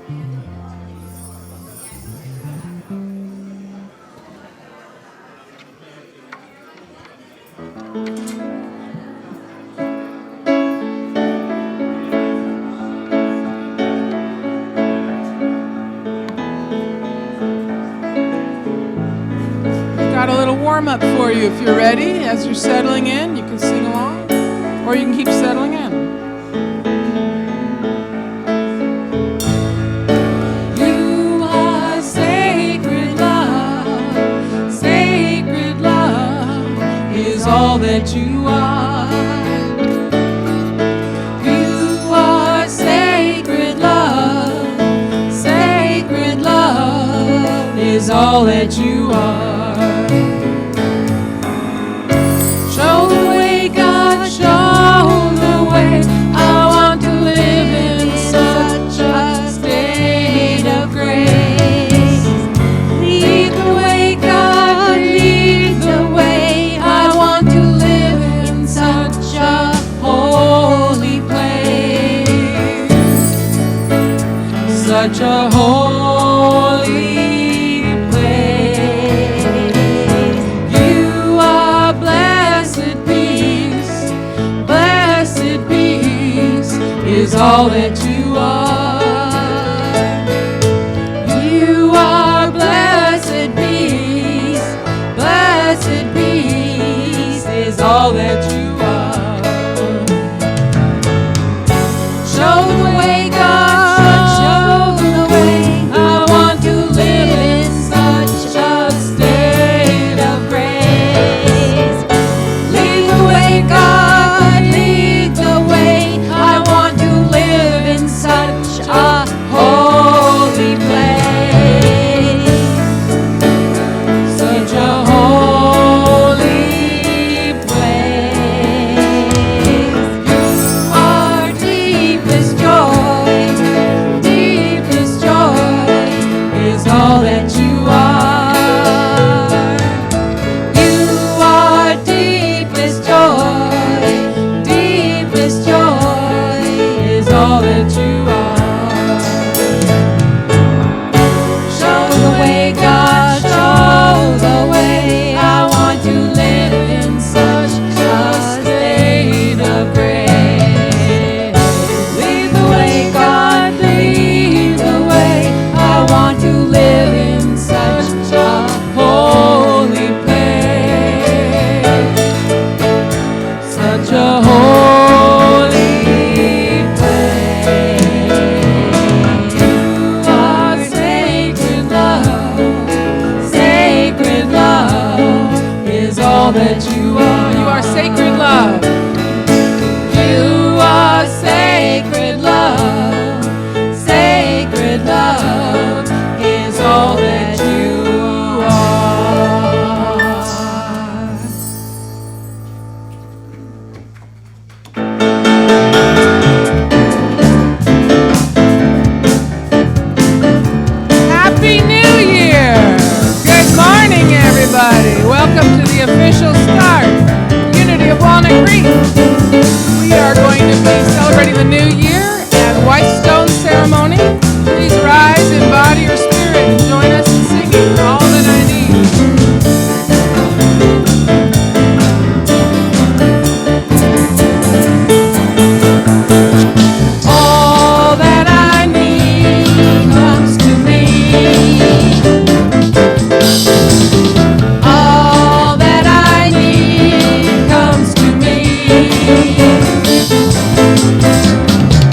Got a little warm-up for you if you're ready. As you're settling in, you can sing along, or you can keep settling in. You are sacred love is all that you are. You are sacred love is all that you are. Show the way, God, show the way. I want to live in such a state of grace. Lead the way, God, lead the way. I want to live in such a holy place. Such a holy is all that you are. You are blessed peace is all that you are. Show the way, God, show the way. I want to live in such a state of grace. Lead the way, God, lead the way. I want to live in such a holy place. Such a holy place. You are deepest joy is all that you are. You are deepest joy is all that you are. Show the way, God, show the way. I want to live in such a state of grace. Lead the way, God, lead the way. I want to live in such a holy place. Such a holy place. You are sacred love is all that you are. You are sacred love. You are sacred love is all that you are. Happy New Year! Good morning, everybody. Welcome to the official start, Unity of Walnut Creek. We are going to be celebrating the new year and White Stone ceremony. Please rise in body or spirit and join us in singing All That I Need. All that I need comes to me. All that I need comes to me.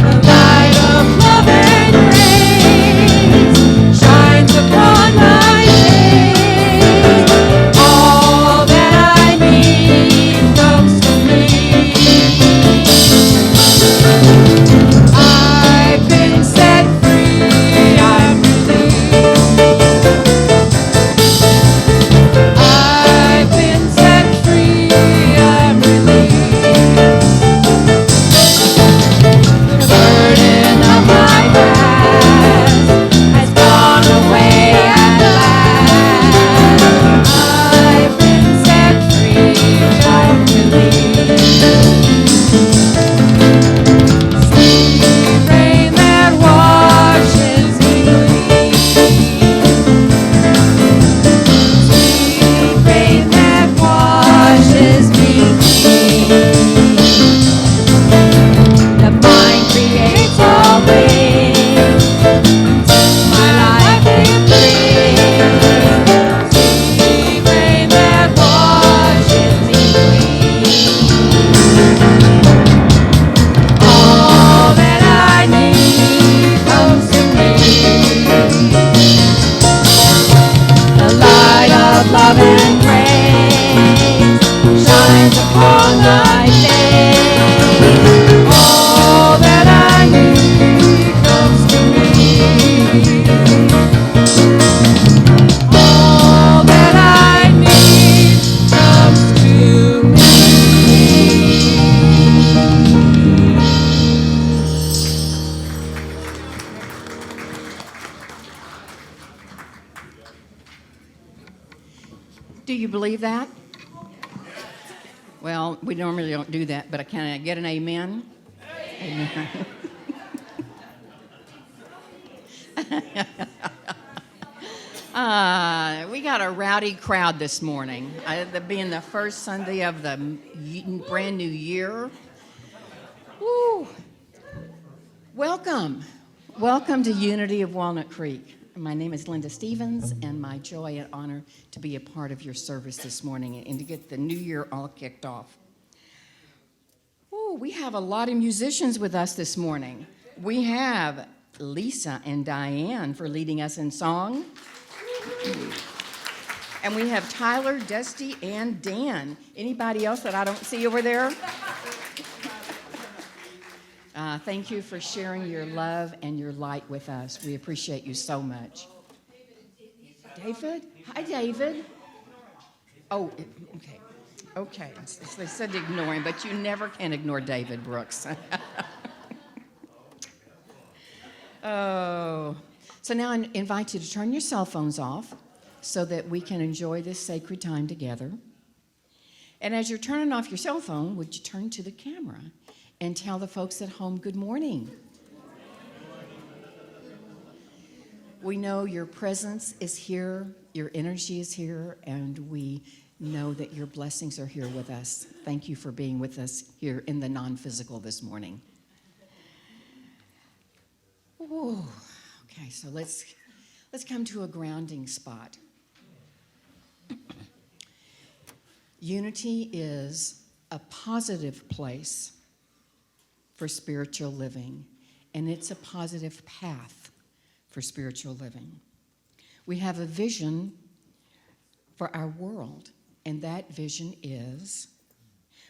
The light of Do you believe that? Well, we normally don't do that, but can I get an amen? Amen. We got a rowdy crowd this morning. Being the first Sunday of the brand new year. Woo. Welcome. Welcome to Unity of Walnut Creek. My name is Linda Stevens, and my joy and honor to be a part of your service this morning and to get the new year all kicked off. Ooh, we have a lot of musicians with us this morning. We have Lisa and Diane for leading us in song. And we have Tyler, Dusty, and Dan. Anybody else that I don't see over there? Thank you for sharing your love and your light with us. We appreciate you so much. David? Hi, David. Oh, okay. Okay. They said to ignore him, but you never can ignore David Brooks. Oh. So now I invite you to turn your cell phones off so that we can enjoy this sacred time together. And as you're turning off your cell phone, would you turn to the camera and tell the folks at home good morning? We know your presence is here, your energy is here, and we know that your blessings are here with us. Thank you for being with us here in the non-physical this morning. Ooh. Okay, so let's come to a grounding spot. Unity is a positive place for spiritual living, and it's a positive path for spiritual living. We have a vision for our world, and that vision is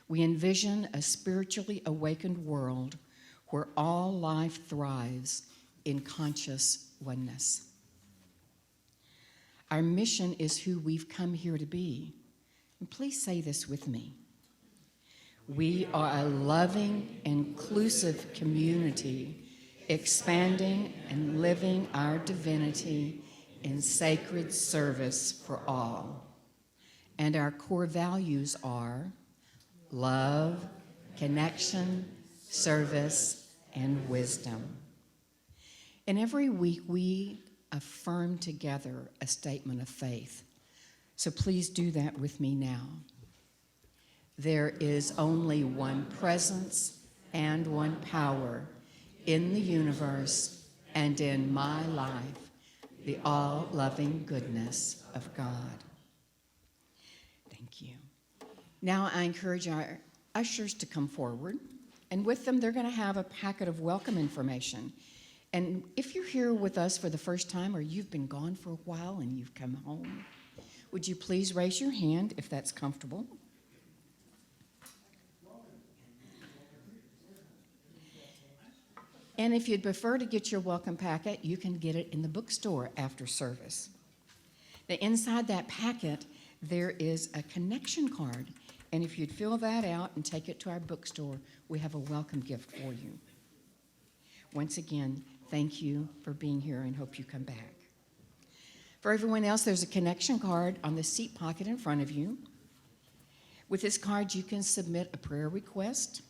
we envision a spiritually awakened world where all life thrives in conscious oneness. Our mission is who we've come here to be. And please say this with me. We are a loving, inclusive community, expanding and living our divinity in sacred service for all. And our core values are love, connection, service, and wisdom. And every week we affirm together a statement of faith. So please do that with me now. There is only one presence and one power in the universe and in my life, the all-loving goodness of God. Thank you. Now I encourage our ushers to come forward, and with them they're going to have a packet of welcome information. And if you're here with us for the first time or you've been gone for a while and you've come home, would you please raise your hand if that's comfortable? And if you'd prefer to get your welcome packet, you can get it in the bookstore after service. Now, inside that packet, there is a connection card. And if you'd fill that out and take it to our bookstore, we have a welcome gift for you. Once again, thank you for being here and hope you come back. For everyone else, there's a connection card on the seat pocket in front of you. With this card, you can submit a prayer request,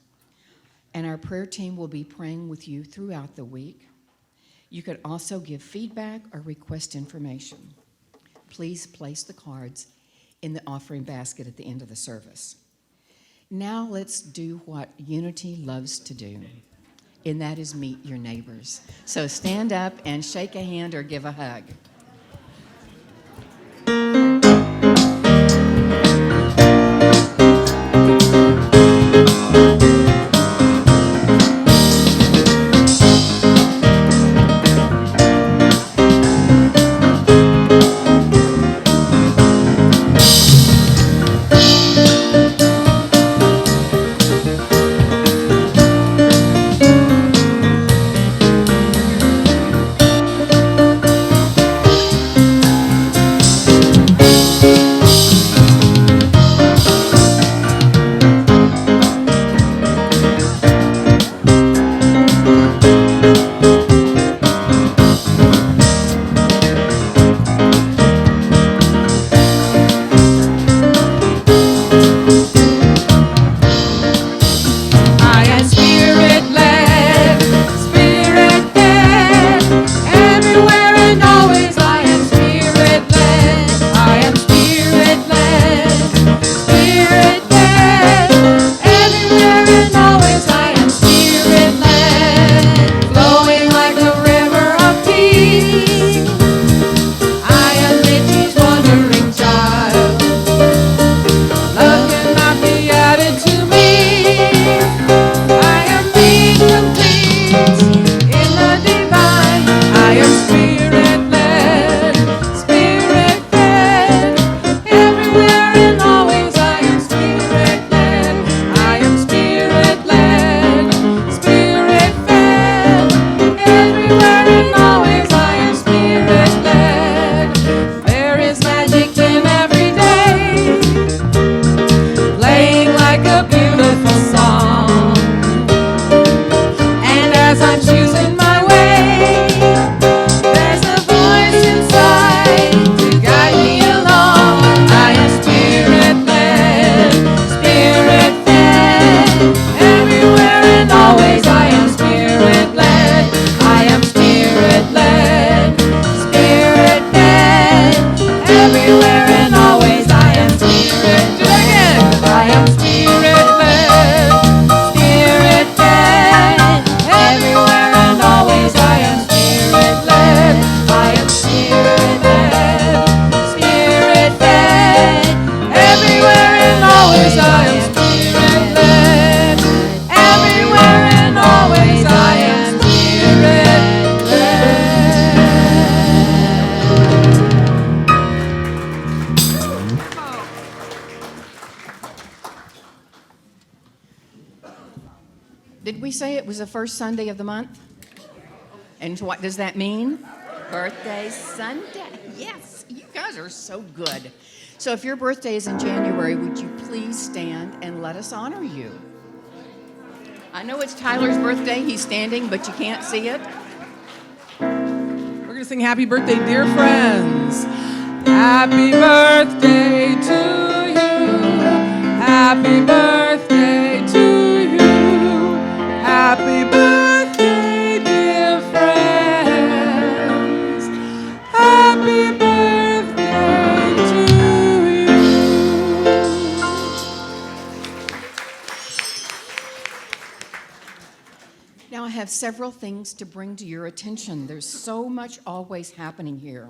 and our prayer team will be praying with you throughout the week. You could also give feedback or request information. Please place the cards in the offering basket at the end of the service. Now let's do what Unity loves to do, and that is meet your neighbors. So stand up and shake a hand or give a hug. we say it was the first Sunday of the month? And what does that mean? Birthday Sunday. Yes, you guys are so good. So if your birthday is in January, would you please stand and let us honor you? I know it's Tyler's birthday. He's standing, but you can't see it. We're going to sing happy birthday, dear friends. Happy birthday to you. Happy birthday to you. Happy birthday, dear friends. Happy birthday to you. Now, I have several things to bring to your attention. There's so much always happening here.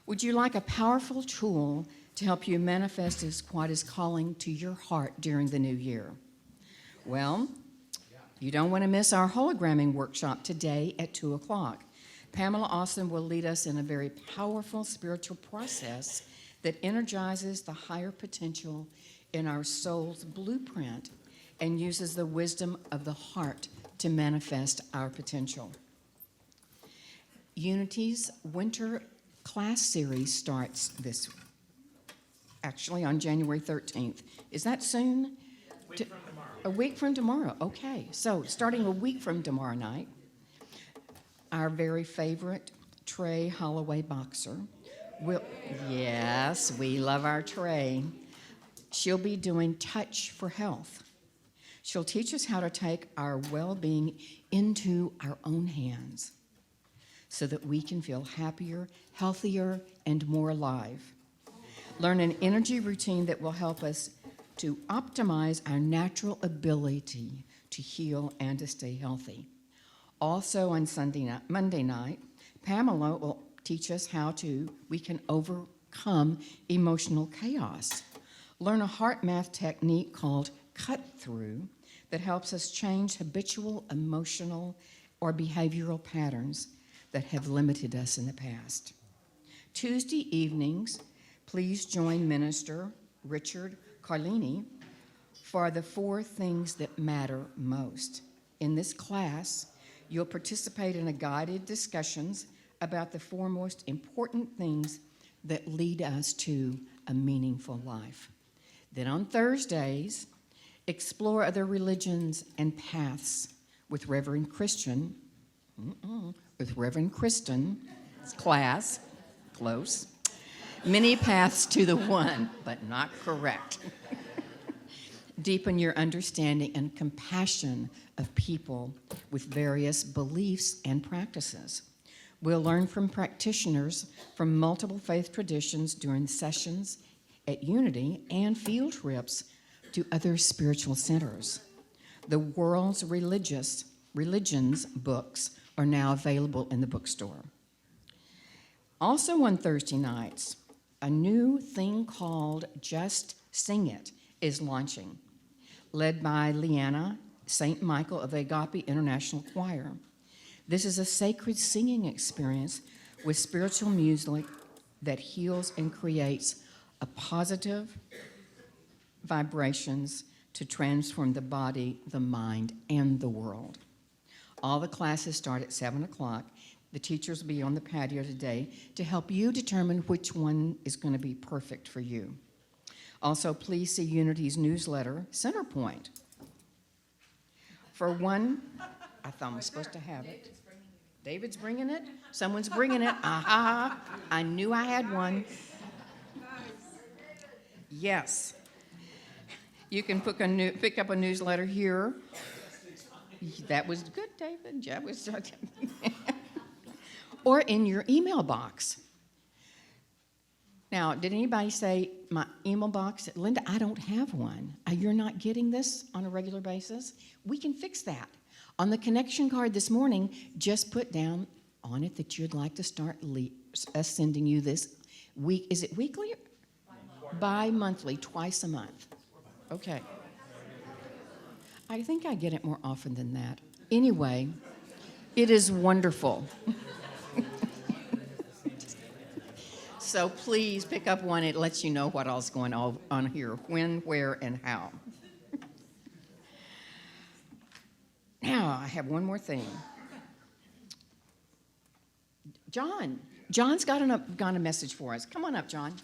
Would you like a powerful tool to help you manifest what is calling to your heart during the new year? Well, you don't want to miss our hologramming workshop today at 2 o'clock. Pamela Austin will lead us in a very powerful spiritual process that energizes the higher potential in our soul's blueprint and uses the wisdom of the heart to manifest our potential. Unity's winter class series starts actually on January 13th. Is that soon? A week from tomorrow. Okay, so starting a week from tomorrow night, our very favorite Trey Holloway boxer yes, we love our Trey. She'll be doing Touch for Health. She'll teach us how to take our well-being into our own hands so that we can feel happier, healthier, and more alive. Learn an energy routine that will help us to optimize our natural ability to heal and to stay healthy. Also on Monday night, Pamela will teach us how we can overcome emotional chaos. Learn a heart math technique called cut through that helps us change habitual emotional or behavioral patterns that have limited us in the past. Tuesday evenings, please join Minister Richard Carlini for the 4 things that matter most. In this class, you'll participate in a guided discussions about the 4 most important things that lead us to a meaningful life. Then on Thursdays, explore other religions and paths with Reverend Christian's class, close. Many paths to the one, but not correct. Deepen your understanding and compassion of people with various beliefs and practices. We'll learn from practitioners from multiple faith traditions during sessions at Unity and field trips to other spiritual centers. The world's religions books are now available in the bookstore. Also on Thursday nights, a new thing called Just Sing It is launching, led by Leanna St. Michael of Agape International Choir. This is a sacred singing experience with spiritual music that heals and creates a positive vibrations to transform the body, the mind, and the world. All the classes start at 7 o'clock. The teachers will be on the patio today to help you determine which one is going to be perfect for you. Also, please see Unity's newsletter, Centerpoint. For one, I thought I was supposed to have it. David's bringing it? Someone's bringing it. Aha, I knew I had one. Yes. You can pick up a newsletter here. That was good, David. That was or in your email box. Now, did anybody say my email box? Linda, I don't have one. You're not getting this on a regular basis? We can fix that. On the connection card this morning, just put down on it that you'd like to start us sending you this week. Is it weekly? Bi-monthly, twice a month. Okay. I think I get it more often than that. Anyway, it is wonderful. So please pick up one. It lets you know what all's going on here, when, where, and how. I have one more thing. John's got a message for us. Come on up, John.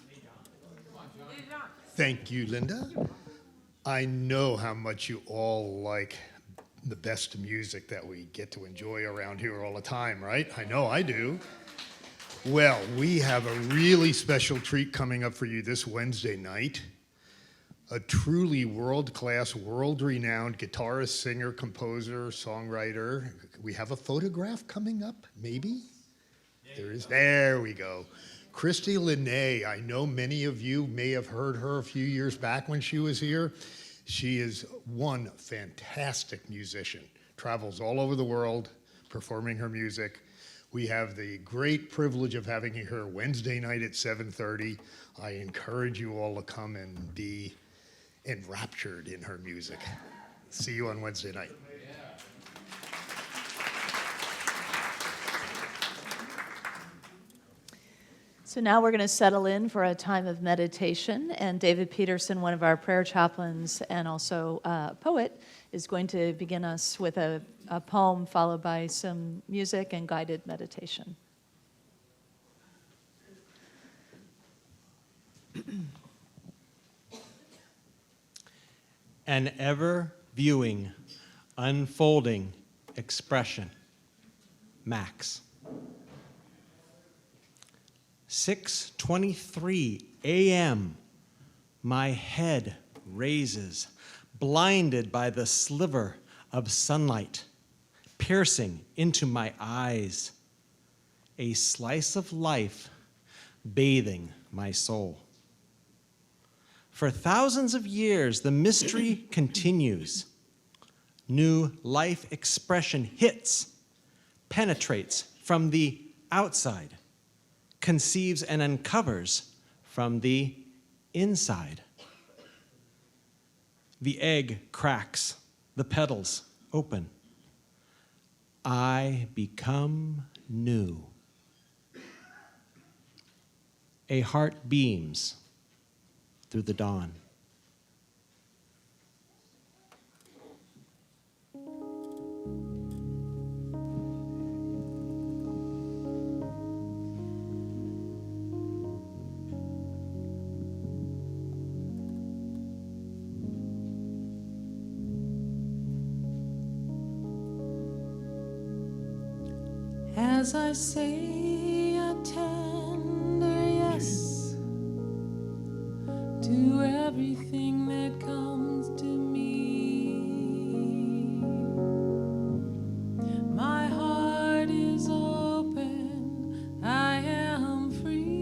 Thank you, Linda. I know how much you all like the best music that we get to enjoy around here all the time, right? I know I do. Well, we have a really special treat coming up for you this Wednesday night. A truly world-class, world-renowned guitarist, singer, composer, songwriter. We have a photograph coming up, maybe? There we go. Christy Linnae, I know many of you may have heard her a few years back when she was here. She is one fantastic musician, travels all over the world performing her music. We have the great privilege of having her here Wednesday night at 7:30. I encourage you all to come and be enraptured in her music. See you on Wednesday night. So now we're going to settle in for a time of meditation, and David Peterson, one of our prayer chaplains and also a poet, is going to begin us with a poem followed by some music and guided meditation. An ever-viewing, unfolding expression. Max. 6:23 a.m. My head raises, blinded by the sliver of sunlight piercing into my eyes. A slice of life bathing my soul. For thousands of years, the mystery continues. New life expression hits, penetrates from the outside, conceives and uncovers from the inside. The egg cracks, the petals open. I become new. A heart beams through the dawn. As I say a tender yes to everything that comes to me, my heart is open, I am free.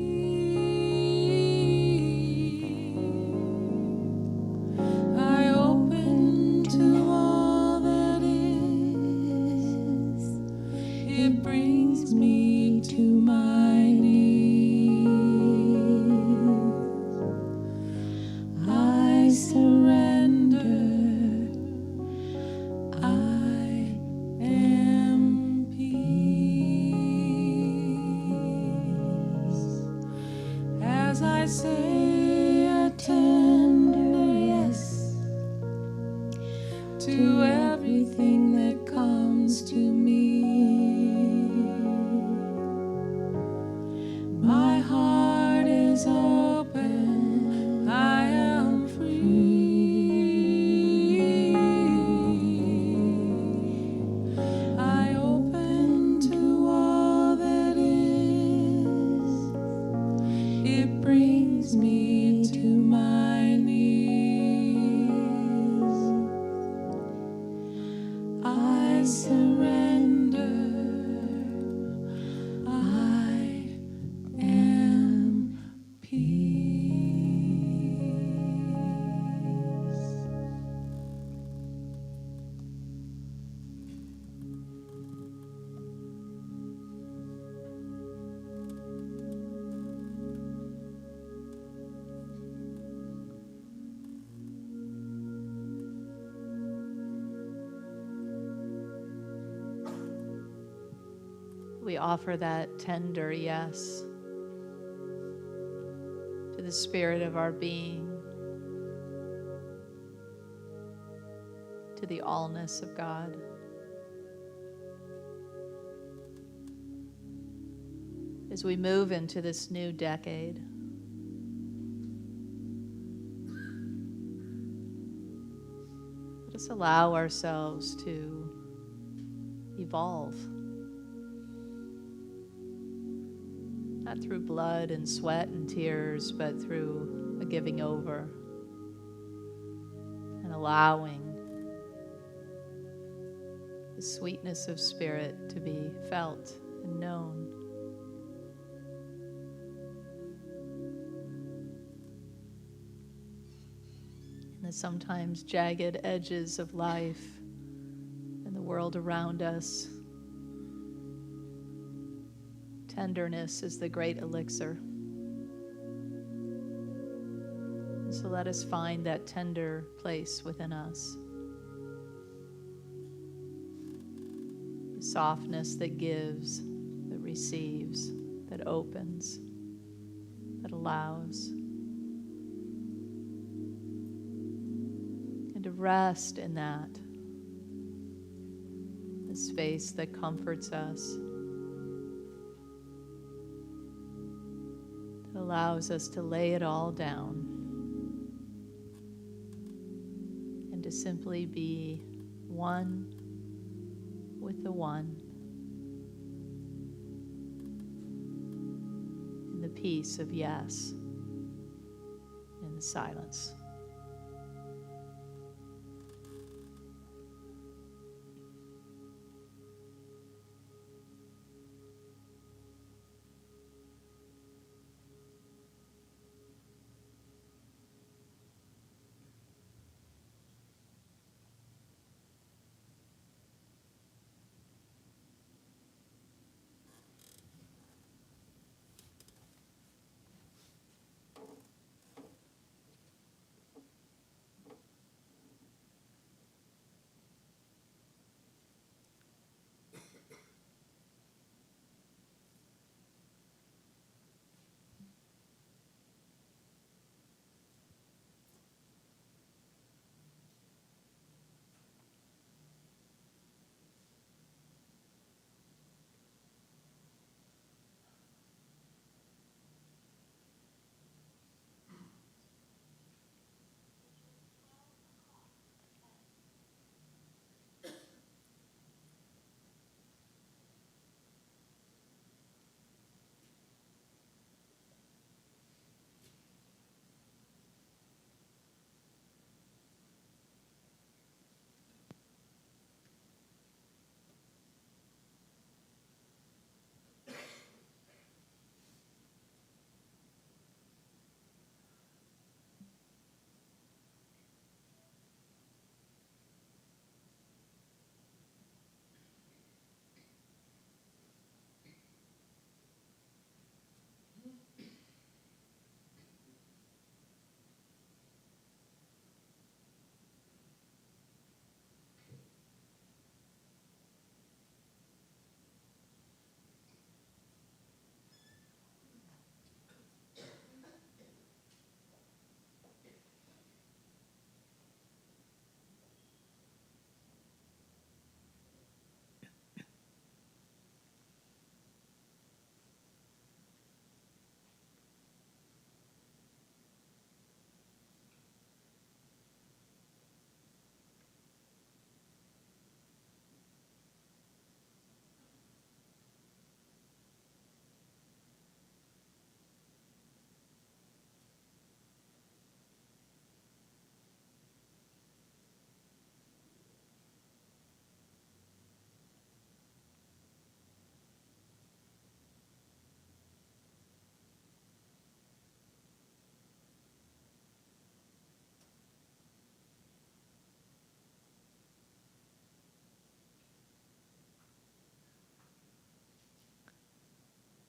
I open to all that is. It brings me to my knees. I surrender. I am peace. As I say a tender yes to everything that comes to me. My heart is open, I am free. I open to all that is. It brings me to my knees. I surrender. I am peace. We offer that tender yes to the spirit of our being, to the allness of God. as we move into this new decade. Let us allow ourselves to evolve. Not through blood and sweat and tears, but through a giving over and allowing the sweetness of spirit to be felt and known. And the sometimes jagged edges of life and the world around us. Tenderness is the great elixir. So let us find that tender place within us. The softness that gives, that receives, that opens, that allows. And to rest in that. The space that comforts us. That allows us to lay it all down. To simply be one with the one in the peace of yes, in the silence.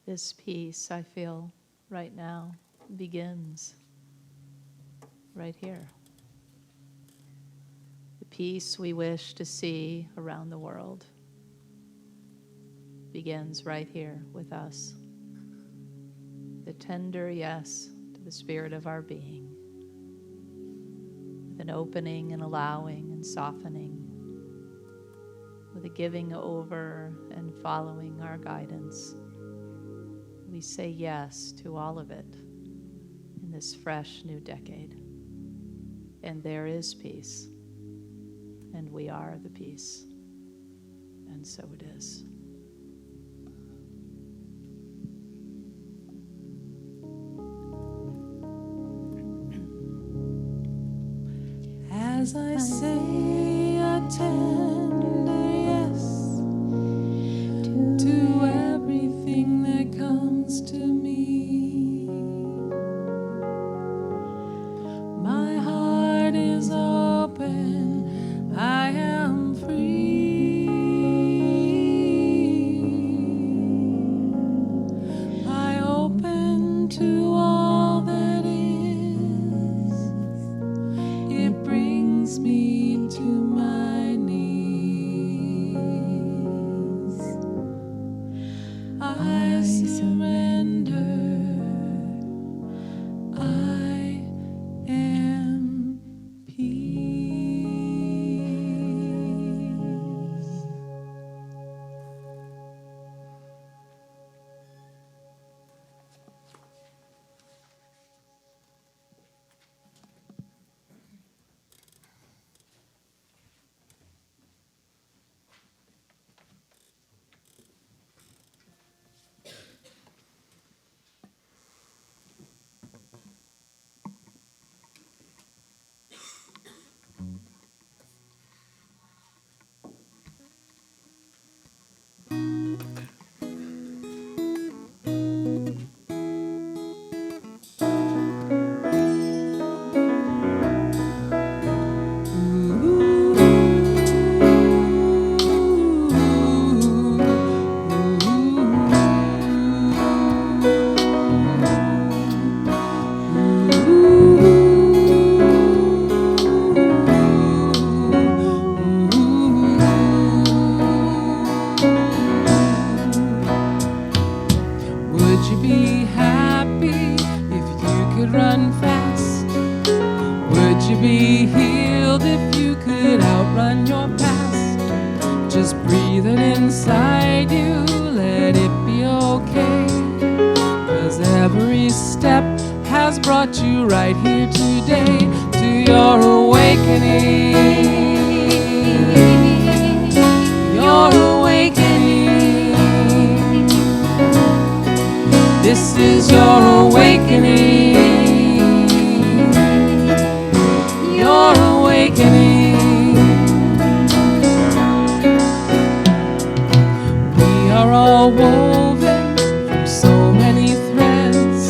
This peace I feel right now begins right here. The peace we wish to see around the world begins right here with us. The tender yes to the spirit of our being, with an opening and allowing and softening, with a giving over and following our guidance, we say yes to all of it in this fresh new decade. And there is peace, and we are the peace, and so it is. As I say a tender yes to everything that comes to me, my heart is open, I am free. I open to all that is. It brings me to my knees. I surrender. I am peace. Would you be happy if you could run fast? Would you be healed if you could outrun your past? Just breathe it inside you, let it be okay. 'Cause every step has brought you right here today to your awakening. Your awakening. This is your awakening. Your awakening. We are all woven from so many threads.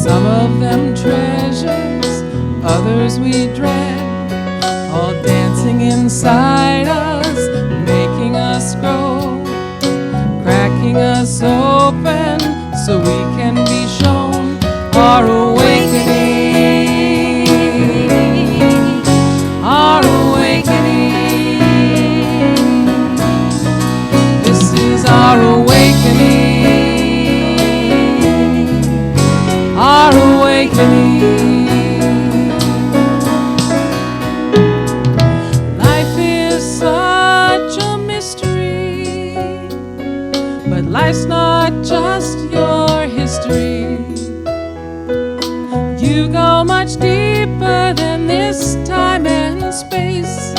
Some of them treasures, others we dread. All dancing inside us, making us grow, cracking us open so we can be shown our awakening. Our awakening. This is our awakening. Our awakening. Life is such a mystery, but life's not just your history. You go much deeper than this time and space.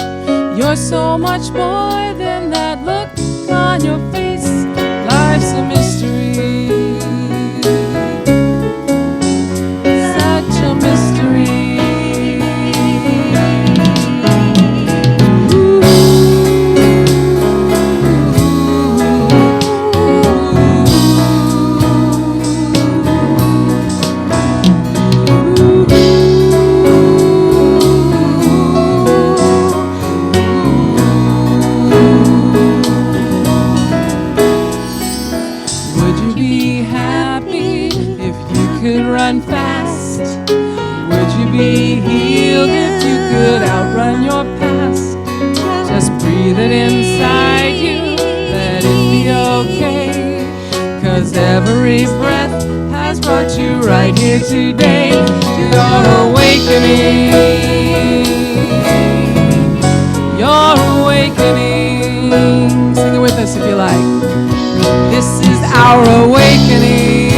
You're so much more than that look on your face. Life's a mystery. Such a mystery. Run fast? Would you be healed if you could outrun your past? Just breathe it inside you, let it be okay. 'Cause every breath has brought you right here today to your awakening. Your awakening. Sing it with us if you like. This is our awakening.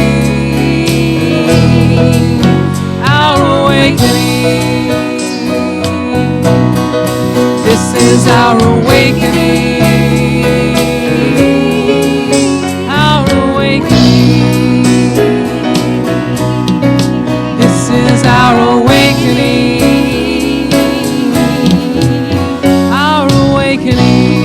our awakening. Our awakening. This is our awakening. Our awakening.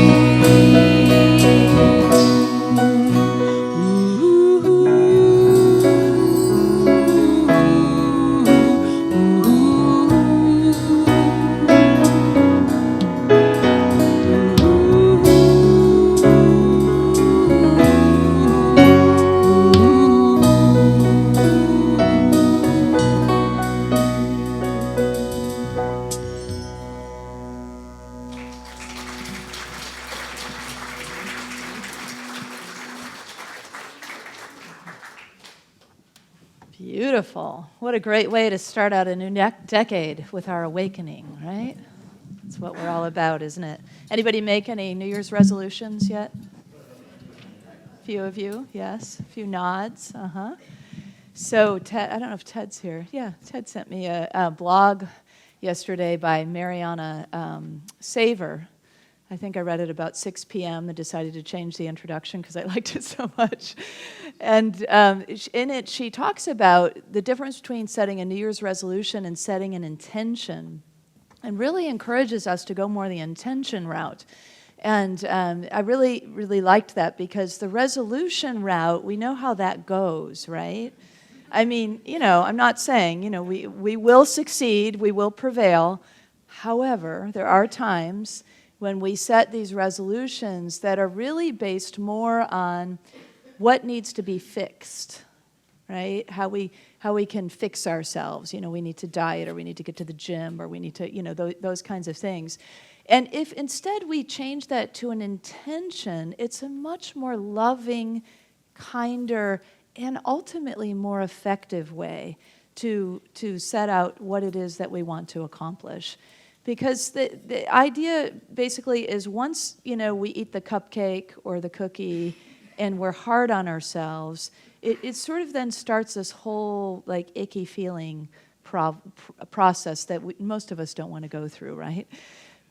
Beautiful. What a great way to start out a new decade with our awakening, right? That's what we're all about, isn't it? Anybody make any New Year's resolutions yet? A few of you, yes. A few nods, So Ted, I don't know if Ted's here. Yeah, Ted sent me a blog yesterday by Mariana Saver. I think I read it about 6 p.m. and decided to change the introduction because I liked it so much. And in it, she talks about the difference between setting a New Year's resolution and setting an intention, and really encourages us to go more the intention route. And I really, really liked that because the resolution route, we know how that goes, right? I mean, I'm not saying, we will succeed, we will prevail. However, there are times when we set these resolutions that are really based more on what needs to be fixed, right? How we can fix ourselves. We need to diet, or we need to get to the gym, or we need to, those kinds of things. And if instead we change that to an intention, it's a much more loving, kinder, and ultimately more effective way to set out what it is that we want to accomplish. Because the idea basically is once, we eat the cupcake or the cookie and we're hard on ourselves, it sort of then starts this whole like icky feeling process that most of us don't want to go through, right?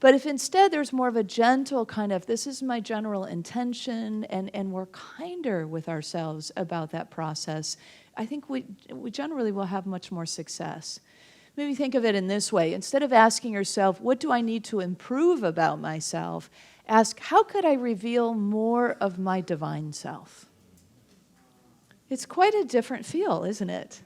But if instead there's more of a gentle kind of, this is my general intention, and we're kinder with ourselves about that process, I think we generally will have much more success. Maybe think of it in this way. Instead of asking yourself, what do I need to improve about myself? Ask, how could I reveal more of my divine self? It's quite a different feel, isn't it?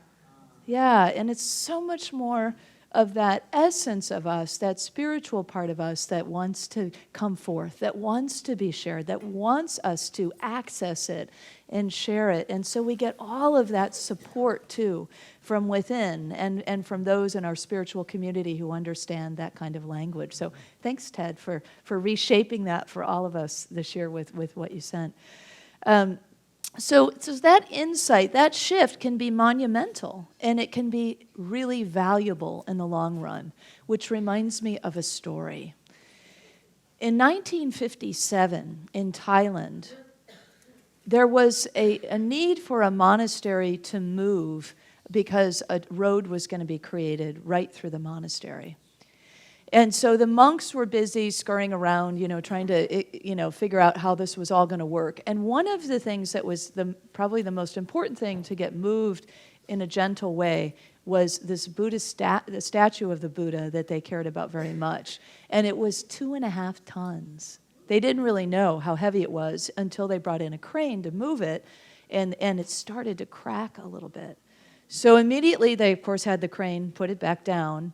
Yeah, and it's so much more of that essence of us, that spiritual part of us that wants to come forth, that wants to be shared, that wants us to access it and share it. And so we get all of that support, too, from within and from those in our spiritual community who understand that kind of language. So thanks, Ted, for reshaping that for all of us this year with what you sent. So that insight, that shift can be monumental, and it can be really valuable in the long run, which reminds me of a story. In 1957, in Thailand, there was a need for a monastery to move because a road was going to be created right through the monastery. And so the monks were busy scurrying around, trying to, figure out how this was all going to work. And one of the things that was probably the most important thing to get moved in a gentle way was this Buddhist the statue of the Buddha that they cared about very much. And it was 2.5 tons. They didn't really know how heavy it was until they brought in a crane to move it, and it started to crack a little bit. So immediately they, of course, had the crane put it back down.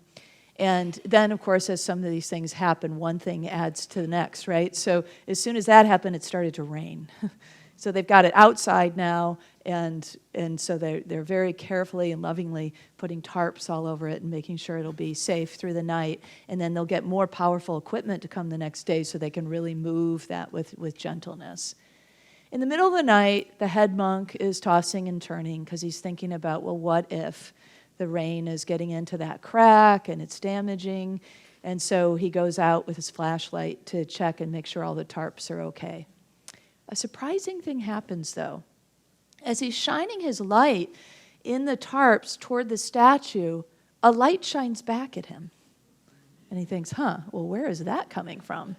And then, of course, as some of these things happen, one thing adds to the next, right? So as soon as that happened, it started to rain. So they've got it outside now, and so they're very carefully and lovingly putting tarps all over it and making sure it'll be safe through the night. And then they'll get more powerful equipment to come the next day so they can really move that with gentleness. In the middle of the night, the head monk is tossing and turning because he's thinking about, well, what if the rain is getting into that crack and it's damaging? And so he goes out with his flashlight to check and make sure all the tarps are okay. A surprising thing happens, though. As he's shining his light in the tarps toward the statue, a light shines back at him. And he thinks, well, where is that coming from?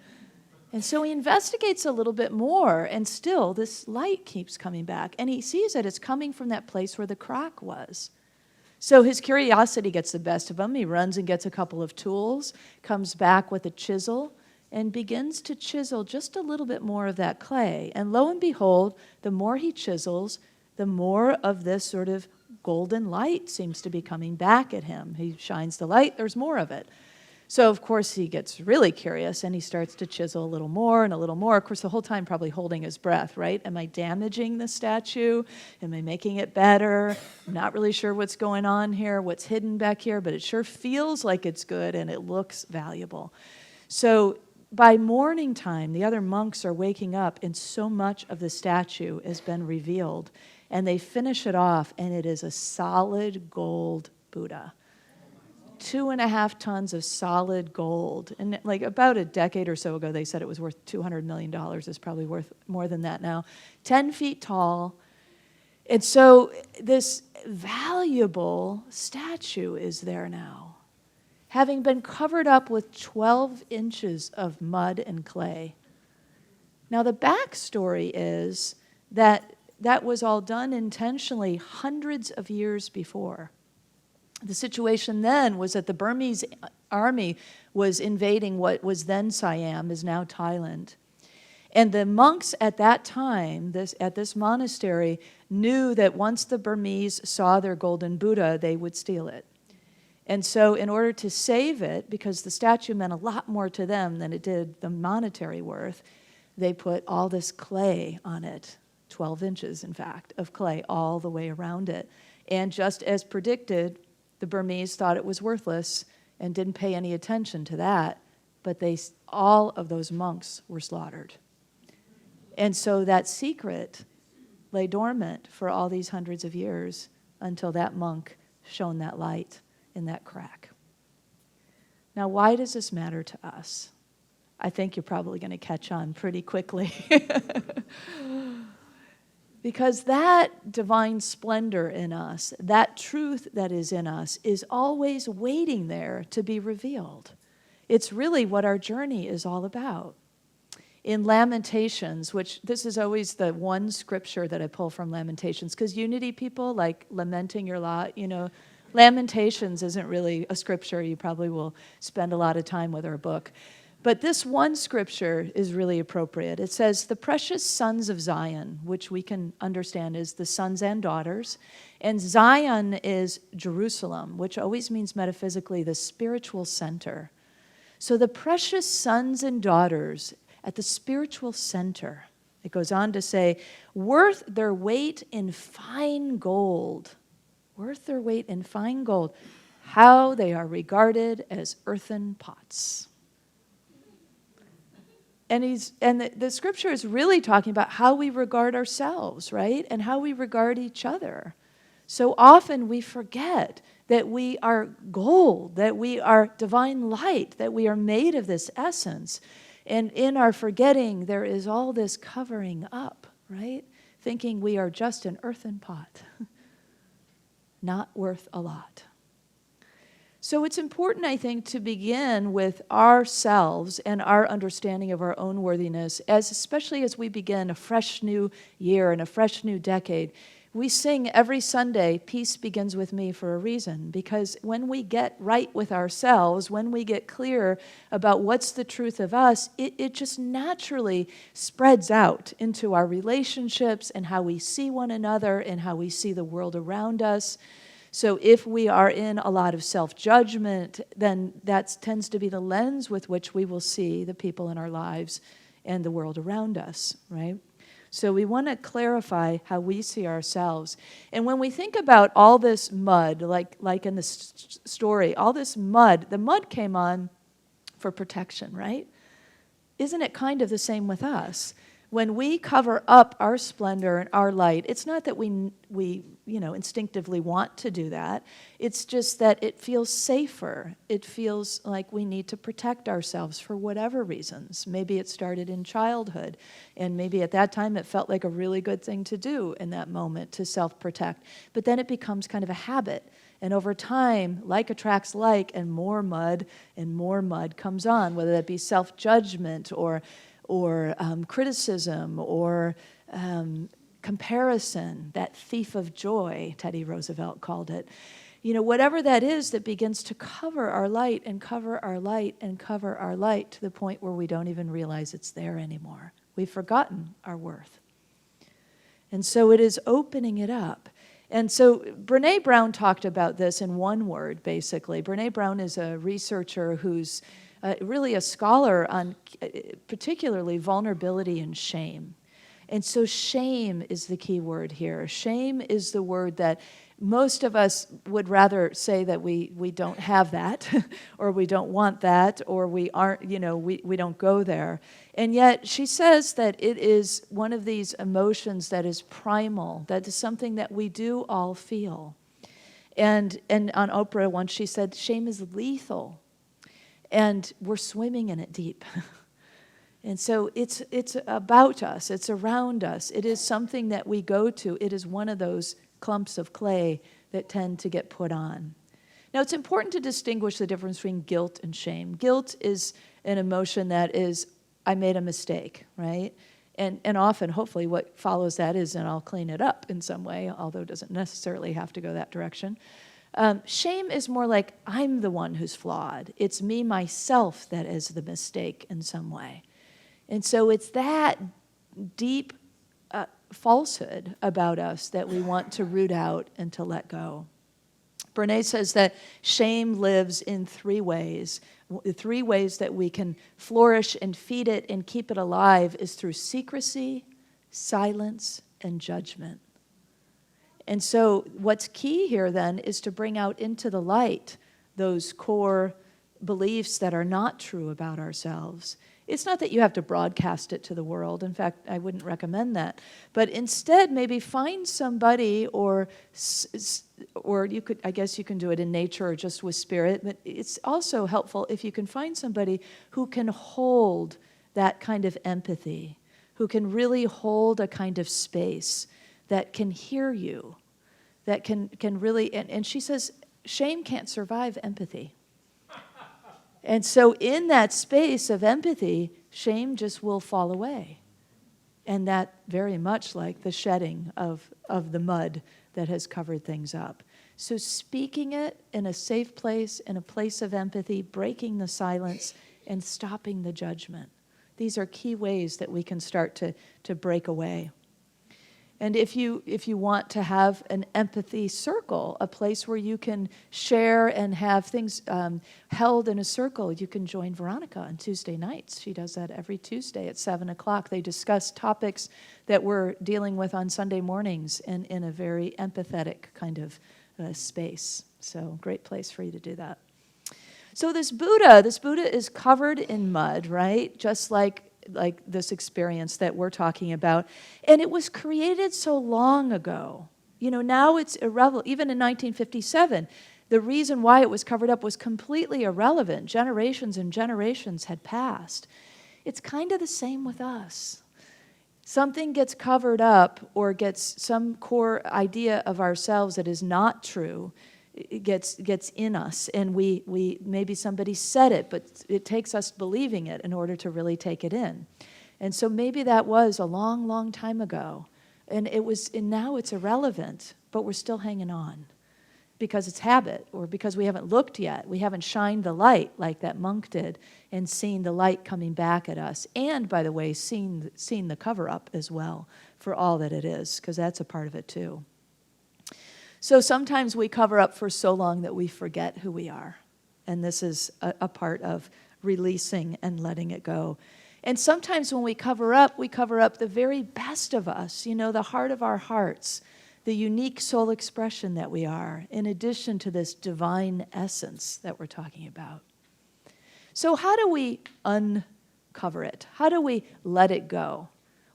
And so he investigates a little bit more, and still this light keeps coming back. And he sees that it's coming from that place where the crack was. So his curiosity gets the best of him. He runs and gets a couple of tools, comes back with a chisel, and begins to chisel just a little bit more of that clay. And lo and behold, the more he chisels, the more of this sort of golden light seems to be coming back at him. He shines the light, there's more of it. So, of course, he gets really curious, and he starts to chisel a little more and a little more. Of course, the whole time probably holding his breath, right? Am I damaging the statue? Am I making it better? I'm not really sure what's going on here, what's hidden back here, but it sure feels like it's good, and it looks valuable. So by morning time, the other monks are waking up, and so much of the statue has been revealed. And they finish it off, and it is a solid gold Buddha. 2.5 tons of solid gold. And like about a decade or so ago, they said it was worth $200 million. It's probably worth more than that now. 10 feet tall. And so this valuable statue is there now, having been covered up with 12 inches of mud and clay. Now, the backstory is that was all done intentionally hundreds of years before. The situation then was that the Burmese army was invading what was then Siam, is now Thailand. And the monks at that time, at this monastery, knew that once the Burmese saw their golden Buddha, they would steal it. And so in order to save it, because the statue meant a lot more to them than it did the monetary worth, they put all this clay on it, 12 inches, in fact, of clay all the way around it. And just as predicted, the Burmese thought it was worthless and didn't pay any attention to that, but all of those monks were slaughtered. And so that secret lay dormant for all these hundreds of years until that monk shone that light in that crack. Now, why does this matter to us? I think you're probably going to catch on pretty quickly. Because that divine splendor in us, that truth that is in us, is always waiting there to be revealed. It's really what our journey is all about. In Lamentations, which this is always the one scripture that I pull from Lamentations, because Unity people like lamenting your lot, Lamentations isn't really a scripture you probably will spend a lot of time with or a book. But this one scripture is really appropriate. It says, the precious sons of Zion, which we can understand is the sons and daughters. And Zion is Jerusalem, which always means metaphysically the spiritual center. So the precious sons and daughters at the spiritual center, it goes on to say, worth their weight in fine gold. Worth their weight in fine gold. How they are regarded as earthen pots. And the scripture is really talking about how we regard ourselves, right? And how we regard each other. So often we forget that we are gold, that we are divine light, that we are made of this essence. And in our forgetting, there is all this covering up, right? Thinking we are just an earthen pot, not worth a lot. So it's important, I think, to begin with ourselves and our understanding of our own worthiness, especially as we begin a fresh new year and a fresh new decade. We sing every Sunday, peace begins with me, for a reason, because when we get right with ourselves, when we get clear about what's the truth of us, it just naturally spreads out into our relationships and how we see one another and how we see the world around us. So if we are in a lot of self-judgment, then that tends to be the lens with which we will see the people in our lives and the world around us, right? So we want to clarify how we see ourselves. And when we think about all this mud, like in the story, all this mud, the mud came on for protection, right? Isn't it kind of the same with us? When we cover up our splendor and our light, it's not that we instinctively want to do that. It's just that it feels safer. It feels like we need to protect ourselves for whatever reasons. Maybe it started in childhood, and maybe at that time it felt like a really good thing to do in that moment to self-protect. But then it becomes kind of a habit. And over time, like attracts like, and more mud comes on, whether that be self-judgment or or criticism, or comparison, that thief of joy, Teddy Roosevelt called it. Whatever that is that begins to cover our light and cover our light and cover our light to the point where we don't even realize it's there anymore. We've forgotten our worth. And so it is opening it up. And so Brené Brown talked about this in one word, basically. Brené Brown is a researcher who's really a scholar on particularly vulnerability and shame. And so shame is the key word here. Shame is the word that most of us would rather say that we don't have that, or we don't want that, or we aren't, we don't go there. And yet she says that it is one of these emotions that is primal, that is something that we do all feel. And on Oprah once she said, shame is lethal, and we're swimming in it deep. And so it's about us, it's around us, it is something that we go to, it is one of those clumps of clay that tend to get put on. Now, it's important to distinguish the difference between guilt and shame. Guilt is an emotion that is, I made a mistake, right? And often, hopefully, what follows that is, and I'll clean it up in some way, although it doesn't necessarily have to go that direction. Shame is more like, I'm the one who's flawed. It's me, myself, that is the mistake in some way. And so it's that deep falsehood about us that we want to root out and to let go. Brené says that shame lives in three ways. The three ways that we can flourish and feed it and keep it alive is through secrecy, silence, and judgment. And so what's key here then is to bring out into the light those core beliefs that are not true about ourselves. It's not that you have to broadcast it to the world. In fact, I wouldn't recommend that. But instead, maybe find somebody, or you could, I guess you can do it in nature or just with spirit, but it's also helpful if you can find somebody who can hold that kind of empathy, who can really hold a kind of space that can hear you, that can really, and she says, shame can't survive empathy. And so in that space of empathy, shame just will fall away. And that very much like the shedding of the mud that has covered things up. So speaking it in a safe place, in a place of empathy, breaking the silence, and stopping the judgment. These are key ways that we can start to break away. And if you want to have an empathy circle, a place where you can share and have things held in a circle, you can join Veronica on Tuesday nights. She does that every Tuesday at 7 o'clock. They discuss topics that we're dealing with on Sunday mornings in a very empathetic kind of space. So great place for you to do that. So this Buddha is covered in mud, right? Just like this experience that we're talking about. And it was created so long ago. Now it's irrelevant. Even in 1957, the reason why it was covered up was completely irrelevant. Generations and generations had passed. It's kind of the same with us. Something gets covered up or gets some core idea of ourselves that is not true. It gets in us, and we maybe somebody said it, but it takes us believing it in order to really take it in. And so maybe that was a long, long time ago, and now it's irrelevant, but we're still hanging on because it's habit, or because we haven't looked yet. We haven't shined the light like that monk did and seen the light coming back at us. And, by the way, seen the cover-up as well for all that it is, because that's a part of it too. So sometimes we cover up for so long that we forget who we are. And this is a part of releasing and letting it go. And sometimes when we cover up the very best of us, the heart of our hearts, the unique soul expression that we are, in addition to this divine essence that we're talking about. So how do we uncover it? How do we let it go?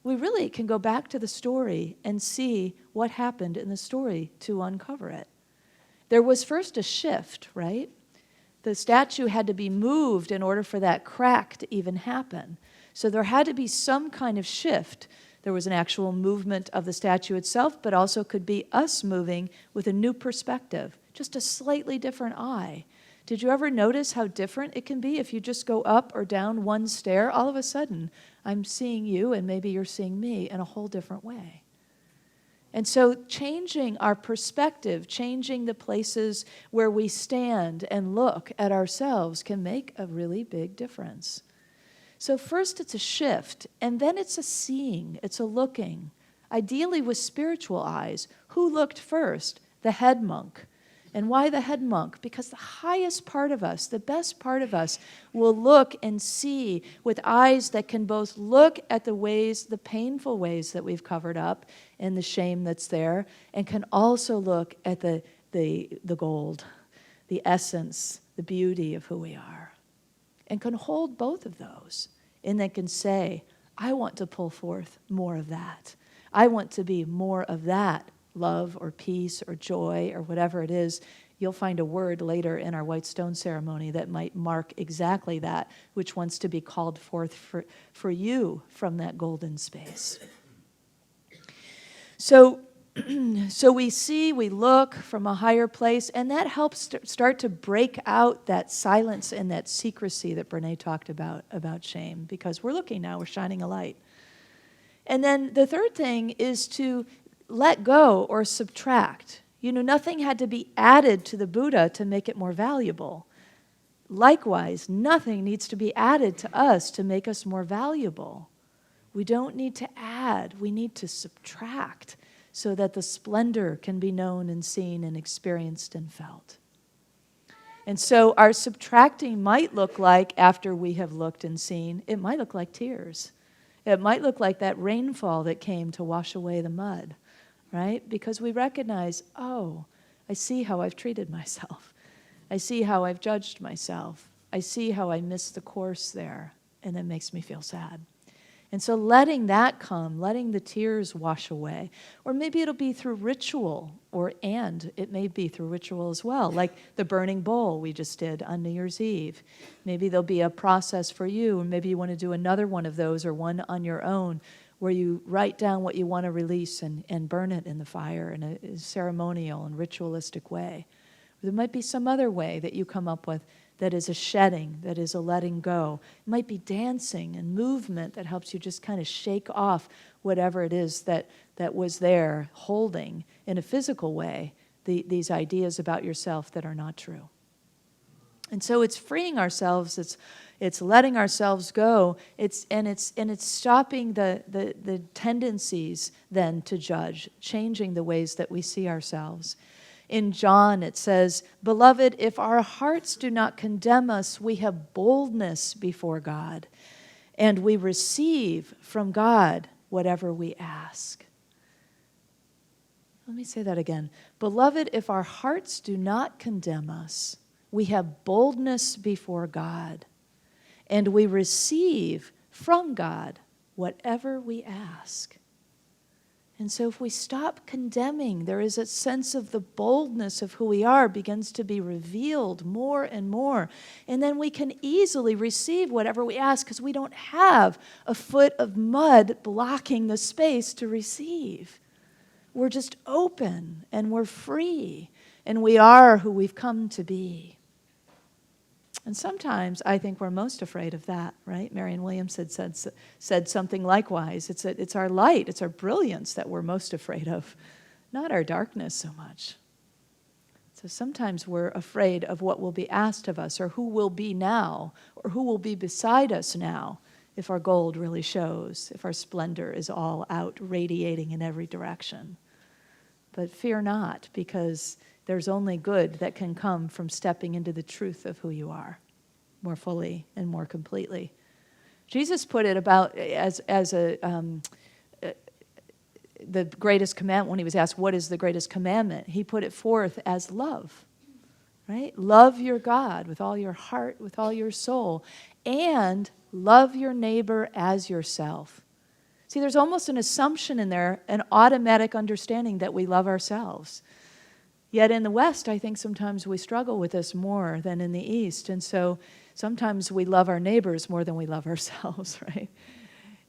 We really can go back to the story and see what happened in the story to uncover it. There was first a shift, right? The statue had to be moved in order for that crack to even happen. So there had to be some kind of shift. There was an actual movement of the statue itself, but also could be us moving with a new perspective, just a slightly different eye, Did you ever notice how different it can be if you just go up or down one stair? All of a sudden, I'm seeing you and maybe you're seeing me in a whole different way. And so changing our perspective, changing the places where we stand and look at ourselves can make a really big difference. So first it's a shift, and then it's a seeing, it's a looking. Ideally with spiritual eyes. Who looked first? The head monk. And why the head monk? Because the highest part of us, the best part of us, will look and see with eyes that can both look at the ways, the painful ways that we've covered up and the shame that's there, and can also look at the gold, the essence, the beauty of who we are, and can hold both of those, and then can say, I want to pull forth more of that. I want to be more of that. Love or peace or joy or whatever it is. You'll find a word later in our white stone ceremony that might mark exactly that, which wants to be called forth for you from that golden space. So we see, we look from a higher place, and that helps start to break out that silence and that secrecy that Brene talked about shame, because we're looking now, we're shining a light. And then the third thing is to let go or subtract. Nothing had to be added to the Buddha to make it more valuable. Likewise, nothing needs to be added to us to make us more valuable. We don't need to add, we need to subtract so that the splendor can be known and seen and experienced and felt. And so our subtracting might look like, after we have looked and seen, it might look like tears. It might look like that rainfall that came to wash away the mud. Right? Because we recognize, oh, I see how I've treated myself. I see how I've judged myself. I see how I missed the course there, and it makes me feel sad. And so letting that come, letting the tears wash away, or maybe it'll be through ritual, and it may be through ritual as well, like the burning bowl we just did on New Year's Eve. Maybe there'll be a process for you, or maybe you want to do another one of those, or one on your own, where you write down what you want to release and burn it in the fire in a ceremonial and ritualistic way. There might be some other way that you come up with that is a shedding, that is a letting go. It might be dancing and movement that helps you just kind of shake off whatever it is that was there holding in a physical way these ideas about yourself that are not true. And so it's freeing ourselves, it's letting ourselves go, it's stopping the tendencies then to judge, changing the ways that we see ourselves. In John it says, "Beloved, if our hearts do not condemn us, we have boldness before God, and we receive from God whatever we ask." Let me say that again. Beloved, if our hearts do not condemn us, we have boldness before God, and we receive from God whatever we ask. And so if we stop condemning, there is a sense of the boldness of who we are begins to be revealed more and more. And then we can easily receive whatever we ask because we don't have a foot of mud blocking the space to receive. We're just open and we're free and we are who we've come to be. And sometimes I think we're most afraid of that, right? Marianne Williams said something likewise. It's our light, it's our brilliance that we're most afraid of, not our darkness so much. So sometimes we're afraid of what will be asked of us or who will be now or who will be beside us now if our gold really shows, if our splendor is all out radiating in every direction. But fear not, because there's only good that can come from stepping into the truth of who you are more fully and more completely. Jesus put it about as the greatest commandment. When he was asked, what is the greatest commandment? He put it forth as love, right? Love your God with all your heart, with all your soul, and love your neighbor as yourself. See, there's almost an assumption in there, an automatic understanding that we love ourselves. Yet in the West, I think sometimes we struggle with this more than in the East. And so sometimes we love our neighbors more than we love ourselves, right?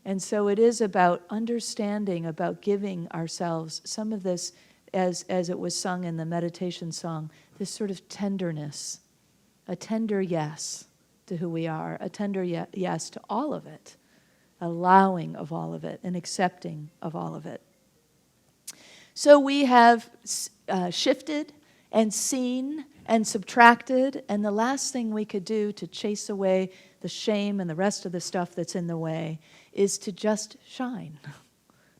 And so it is about understanding, about giving ourselves some of this, as it was sung in the meditation song, this sort of tenderness, a tender yes to who we are, a tender yes to all of it, allowing of all of it, and accepting of all of it. So we have shifted and seen and subtracted, and the last thing we could do to chase away the shame and the rest of the stuff that's in the way is to just shine.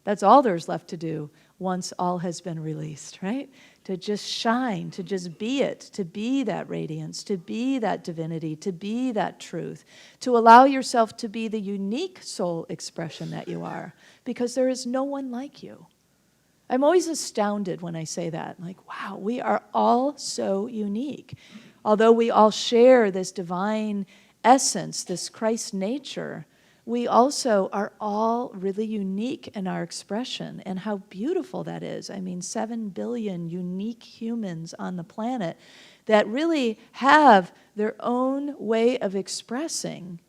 That's all there's left to do once all has been released, right? To just shine, to just be it, to be that radiance, to be that divinity, to be that truth, to allow yourself to be the unique soul expression that you are, because there is no one like you. I'm always astounded when I say that. Like, wow, we are all so unique. Although we all share this divine essence, this Christ nature, we also are all really unique in our expression, and how beautiful that is. I mean, 7 billion unique humans on the planet that really have their own way of expressing.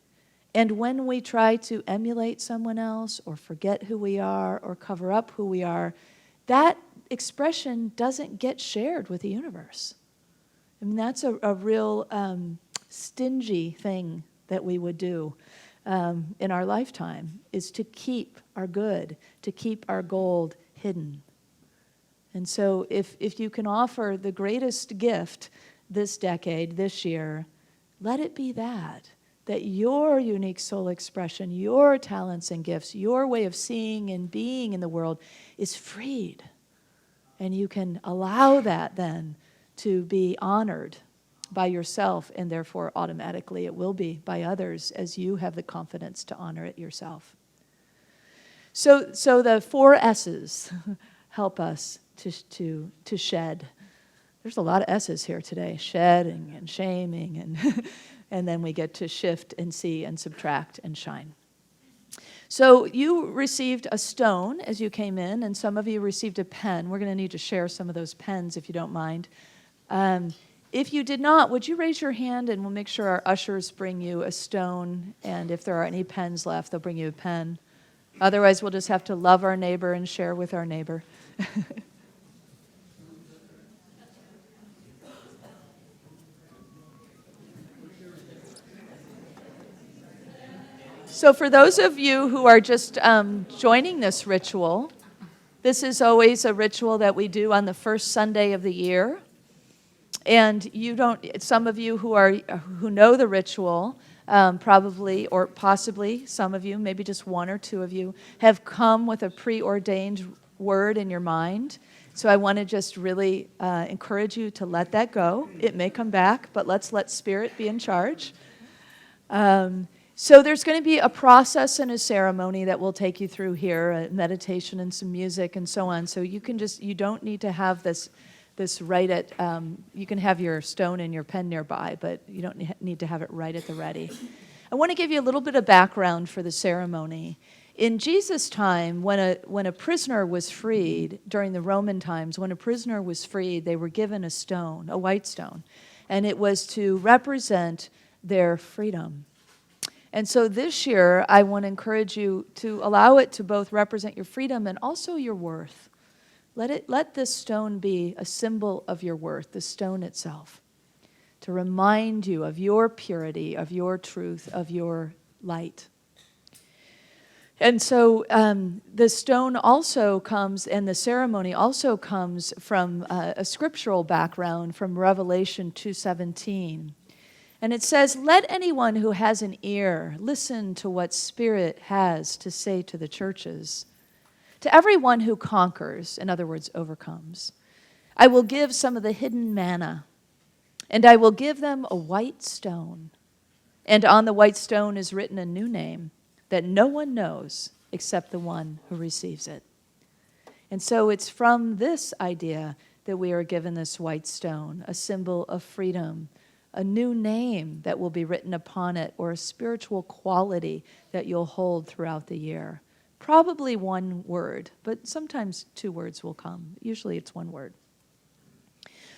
And when we try to emulate someone else or forget who we are or cover up who we are, that expression doesn't get shared with the universe. I mean, that's a real stingy thing that we would do in our lifetime, is to keep our good, to keep our gold hidden. And so if you can offer the greatest gift this decade, this year, let it be that your unique soul expression, your talents and gifts, your way of seeing and being in the world is freed. And you can allow that then to be honored by yourself, and therefore automatically it will be by others as you have the confidence to honor it yourself. So the 4 S's help us to shed. There's a lot of S's here today: shedding and shaming, and and then we get to shift and see and subtract and shine. So you received a stone as you came in, and some of you received a pen. We're going to need to share some of those pens if you don't mind. If you did not, would you raise your hand, and we'll make sure our ushers bring you a stone, and if there are any pens left, they'll bring you a pen. Otherwise, we'll just have to love our neighbor and share with our neighbor. So for those of you who are just joining this ritual, this is always a ritual that we do on the first Sunday of the year. And some of you who know the ritual, probably, or possibly some of you, maybe just 1 or 2 of you, have come with a preordained word in your mind. So I want to just really encourage you to let that go. It may come back, but let's let Spirit be in charge. So there's going to be a process and a ceremony that we'll take you through here, a meditation and some music and so on. So you don't need to have this right at, you can have your stone and your pen nearby, but you don't need to have it right at the ready. I want to give you a little bit of background for the ceremony. In Jesus' time, when a prisoner was freed, during the Roman times, when a prisoner was freed, they were given a stone, a white stone, and it was to represent their freedom. And so this year, I want to encourage you to allow it to both represent your freedom and also your worth. Let this stone be a symbol of your worth, the stone itself, to remind you of your purity, of your truth, of your light. And so the stone also comes, and the ceremony also comes from a scriptural background from Revelation 2:17. And it says, "Let anyone who has an ear listen to what Spirit has to say to the churches. To everyone who conquers," in other words, overcomes, "I will give some of the hidden manna, and I will give them a white stone. And on the white stone is written a new name that no one knows except the one who receives it." And so it's from this idea that we are given this white stone, a symbol of freedom, a new name that will be written upon it, or a spiritual quality that you'll hold throughout the year. Probably 1 word, but sometimes 2 words will come. Usually it's 1 word.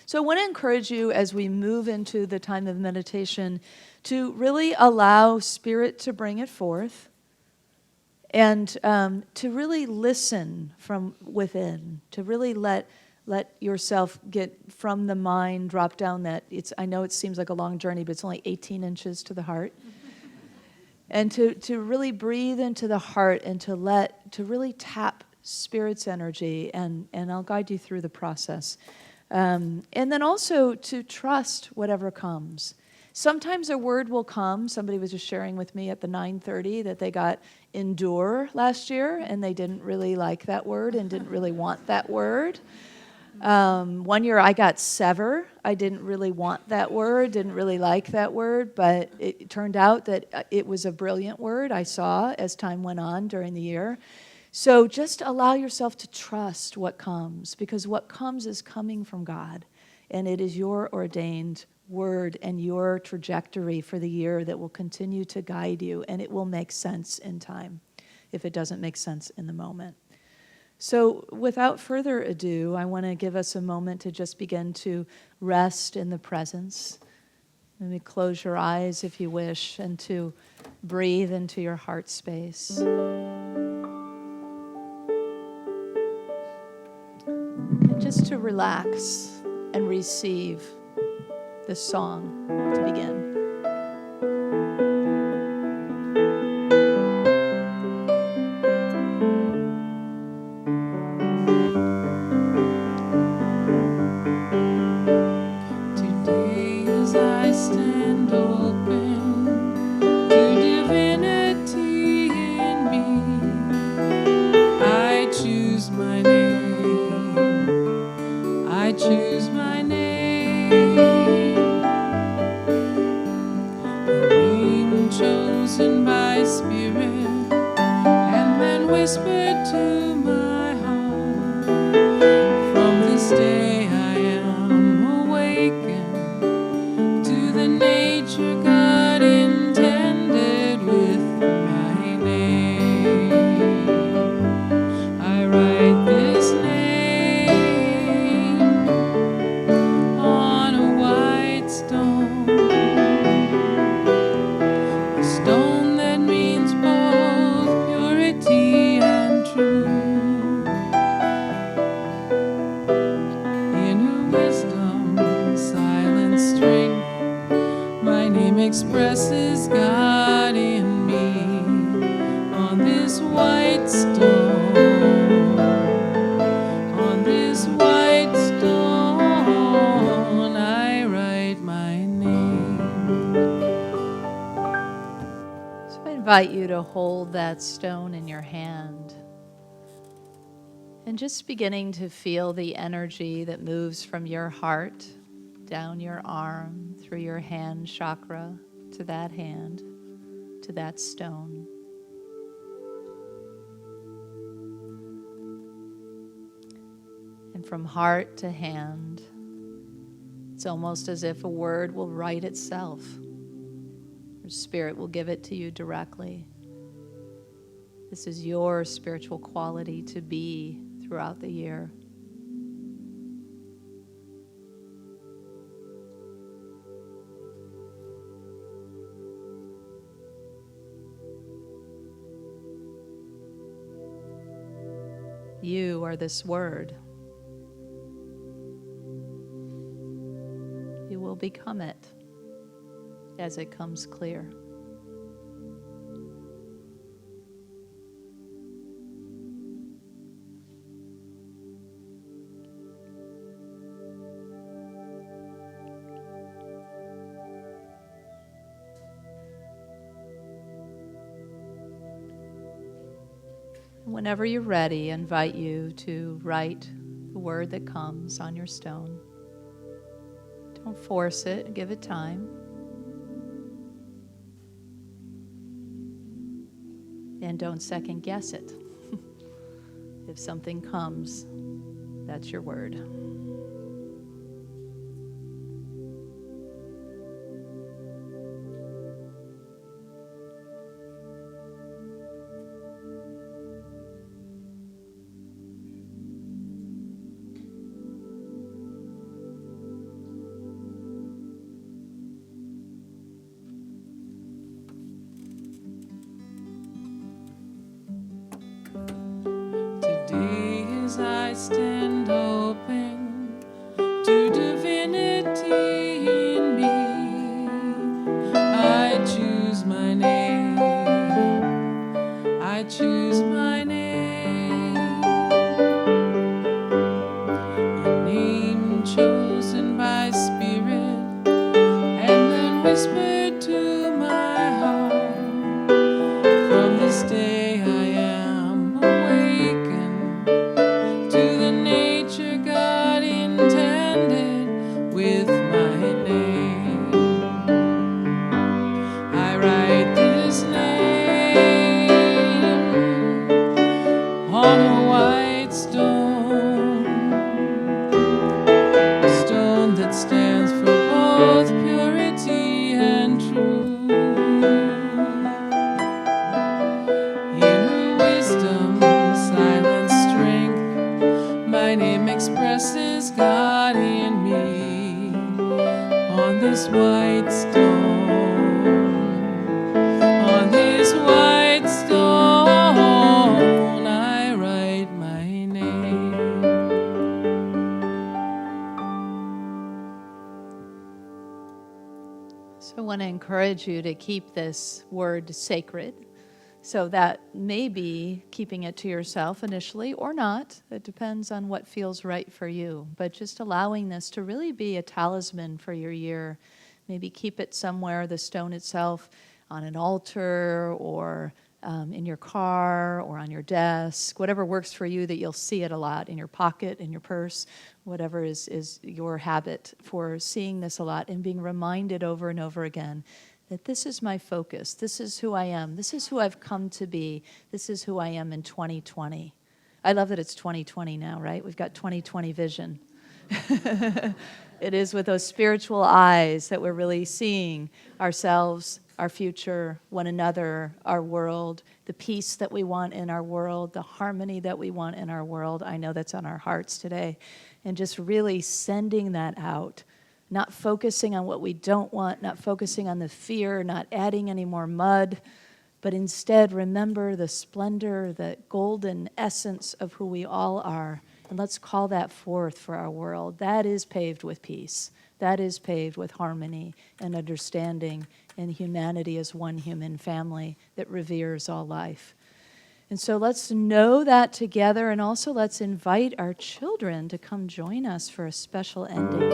So I want to encourage you as we move into the time of meditation to really allow Spirit to bring it forth, and to really listen from within, to really let Let yourself get from the mind, drop down that, I know it seems like a long journey, but it's only 18 inches to the heart. And to really breathe into the heart and to really tap Spirit's energy, and I'll guide you through the process. And then also to trust whatever comes. Sometimes a word will come. Somebody was just sharing with me at the 9:30 that they got endure last year, and they didn't really like that word and didn't really want that word. One year I got sever. I didn't really want that word, didn't really like that word, but it turned out that it was a brilliant word I saw as time went on during the year. So just allow yourself to trust what comes, because what comes is coming from God, and it is your ordained word and your trajectory for the year that will continue to guide you, and it will make sense in time if it doesn't make sense in the moment. So without further ado, I want to give us a moment to just begin to rest in the presence. Maybe close your eyes if you wish, and to breathe into your heart space. And just to relax and receive this song to begin. Today as I stand open to divinity in me, I choose my name. I choose my name. A name chosen by Spirit and then whispered to my heart. From this day I am awakened to the nature God intended with my name. I write this name on a white stone, a stone that means both purity and truth. Inner wisdom, silent strength, my name expresses God in me. On this white stone, on this white stone, I write my name. So I invite you to hold that stone in your hand and just beginning to feel the energy that moves from your heart down your arm, through your hand chakra, to that hand, to that stone. And from heart to hand, it's almost as if a word will write itself. Your Spirit will give it to you directly. This is your spiritual quality to be throughout the year. You are this word. You will become it as it comes clear. Whenever you're ready, I invite you to write the word that comes on your stone. Don't force it, give it time. And don't second guess it. If something comes, that's your word. Today as I stand open whispered to my heart, from this day I am awakened to the nature God intended with my name. I write this name on a white stone, a stone that stands for both purity and truth. Inner wisdom, silent strength, my name expresses God in me on this white stone. On this white stone, I write my name. So I want to encourage you to keep this word sacred. So that may be keeping it to yourself initially or not. It depends on what feels right for you. But just allowing this to really be a talisman for your year. Maybe keep it somewhere, the stone itself, on an altar or in your car or on your desk, whatever works for you, that you'll see it a lot, in your pocket, in your purse, whatever is your habit for seeing this a lot and being reminded over and over again that this is my focus, this is who I am, this is who I've come to be, this is who I am in 2020. I love that it's 2020 now, right? We've got 2020 vision. It is with those spiritual eyes that we're really seeing ourselves, our future, one another, our world, the peace that we want in our world, the harmony that we want in our world. I know that's on our hearts today. And just really sending that out, not focusing on what we don't want, not focusing on the fear, not adding any more mud, but instead remember the splendor, the golden essence of who we all are. And let's call that forth for our world. That is paved with peace. That is paved with harmony and understanding and humanity as one human family that reveres all life. And so let's know that together, and also let's invite our children to come join us for a special ending.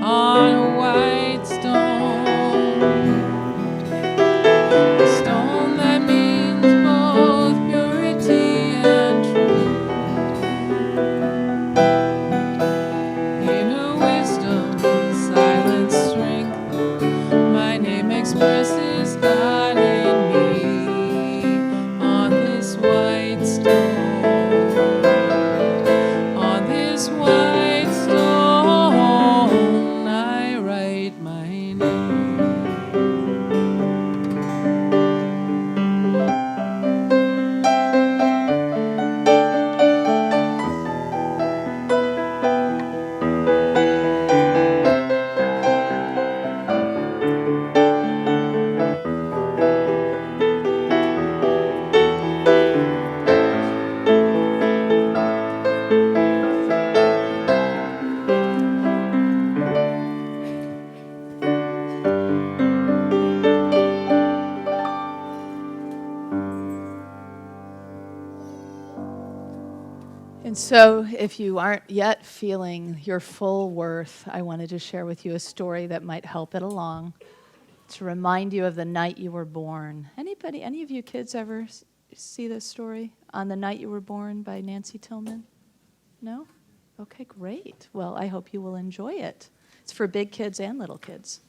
On a white stone, a stone that means both purity and truth. Inner wisdom, silent strength, my name expresses God in me on this white stone. On this white stone, I write my name. And so, if you aren't yet feeling your full worth, I wanted to share with you a story that might help it along, to remind you of the night you were born. Any of you kids ever see this story, On the Night You Were Born by Nancy Tillman? No? Okay, great. Well, I hope you will enjoy it. It's for big kids and little kids.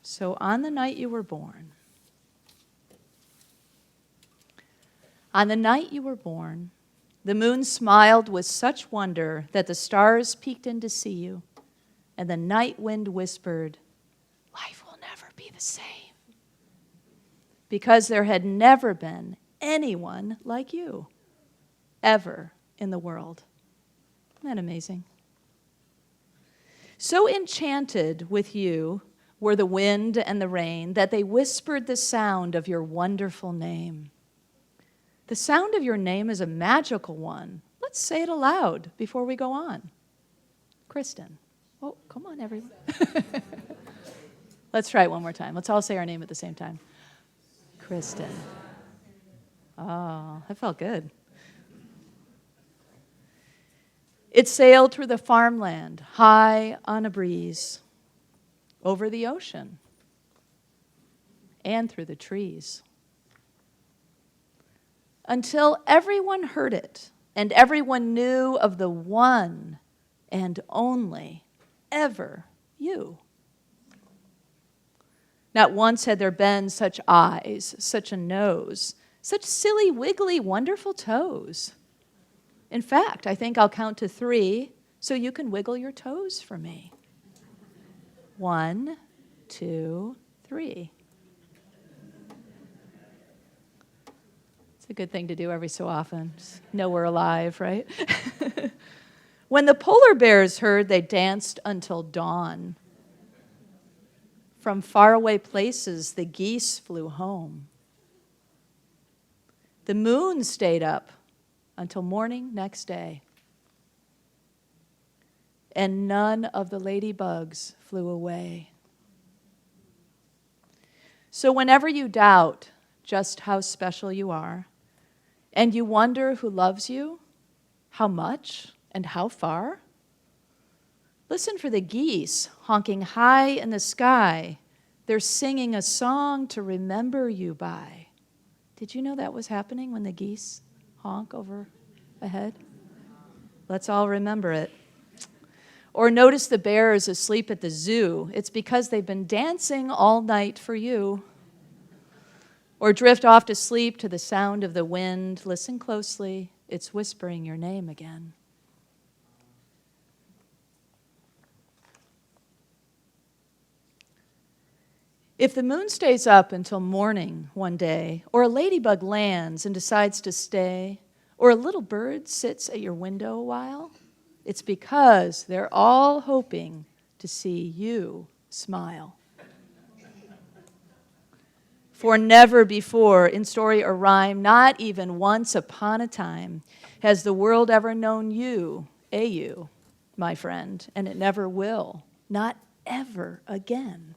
So, on the night you were born. On the night you were born, the moon smiled with such wonder that the stars peeked in to see you, and the night wind whispered, "Life will never be the same," because there had never been anyone like you, ever in the world. Isn't that amazing? So enchanted with you were the wind and the rain that they whispered the sound of your wonderful name. The sound of your name is a magical one. Let's say it aloud before we go on. Kristen. Oh, come on, everyone. Let's try it one more time. Let's all say our name at the same time. Kristen. Oh, that felt good. It sailed through the farmland, high on a breeze, over the ocean, and through the trees, until everyone heard it, and everyone knew of the one and only ever you. Not once had there been such eyes, such a nose, such silly, wiggly, wonderful toes. In fact, I think I'll count to 3 so you can wiggle your toes for me. 1, 2, 3. It's a good thing to do every so often. Just know we're alive, right? When the polar bears heard, they danced until dawn. From faraway places, the geese flew home. The moon stayed up until morning next day. And none of the ladybugs flew away. So whenever you doubt just how special you are, and you wonder who loves you, how much, and how far, listen for the geese honking high in the sky. They're singing a song to remember you by. Did you know that was happening when the geese honk over ahead? Let's all remember it. Or notice the bears asleep at the zoo. It's because they've been dancing all night for you. Or drift off to sleep to the sound of the wind. Listen closely. It's whispering your name again. If the moon stays up until morning one day, or a ladybug lands and decides to stay, or a little bird sits at your window a while, it's because they're all hoping to see you smile. For never before, in story or rhyme, not even once upon a time, has the world ever known you, my friend, and it never will, not ever again.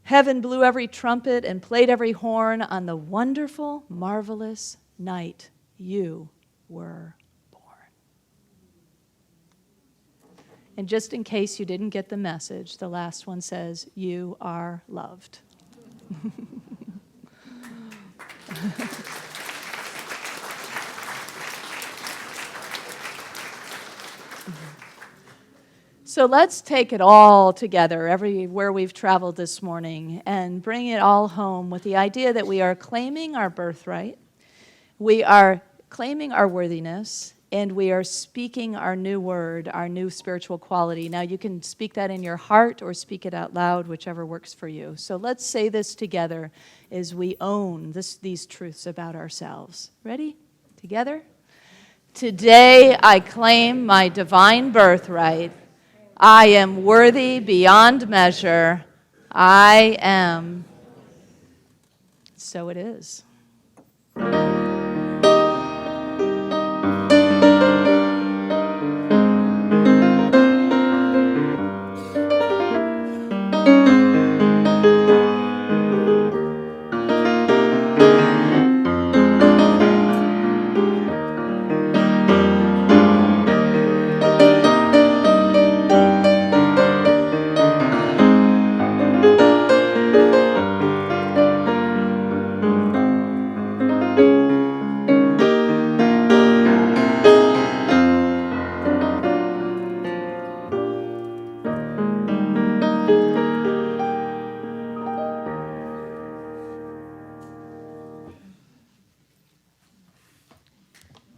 Heaven blew every trumpet and played every horn on the wonderful, marvelous night you were born. And just in case you didn't get the message, the last one says, you are loved. So let's take it all together, everywhere we've traveled this morning, and bring it all home with the idea that we are claiming our birthright, we are claiming our worthiness, and we are speaking our new word, our new spiritual quality. Now, you can speak that in your heart or speak it out loud, whichever works for you. So let's say this together as we own these truths about ourselves. Ready? Together? Today, I claim my divine birthright. I am worthy beyond measure. I am. So it is.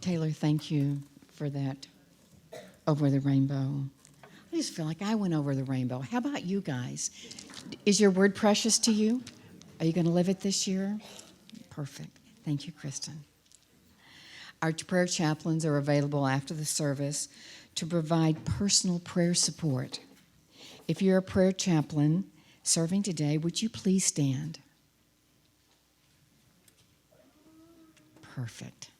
Taylor, thank you for that over the rainbow. I just feel like I went over the rainbow. How about you guys? Is your word precious to you? Are you going to live it this year? Perfect. Thank you, Kristen. Our prayer chaplains are available after the service to provide personal prayer support. If you're a prayer chaplain serving today, would you please stand? Perfect.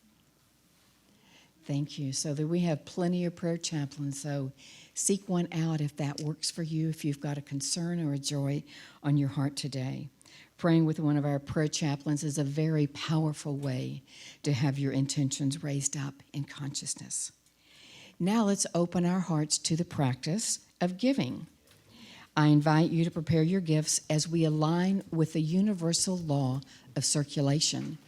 Thank you. So that we have plenty of prayer chaplains, so seek one out if that works for you, if you've got a concern or a joy on your heart today. Praying with one of our prayer chaplains is a very powerful way to have your intentions raised up in consciousness. Now let's open our hearts to the practice of giving. I invite you to prepare your gifts as we align with the universal law of circulation,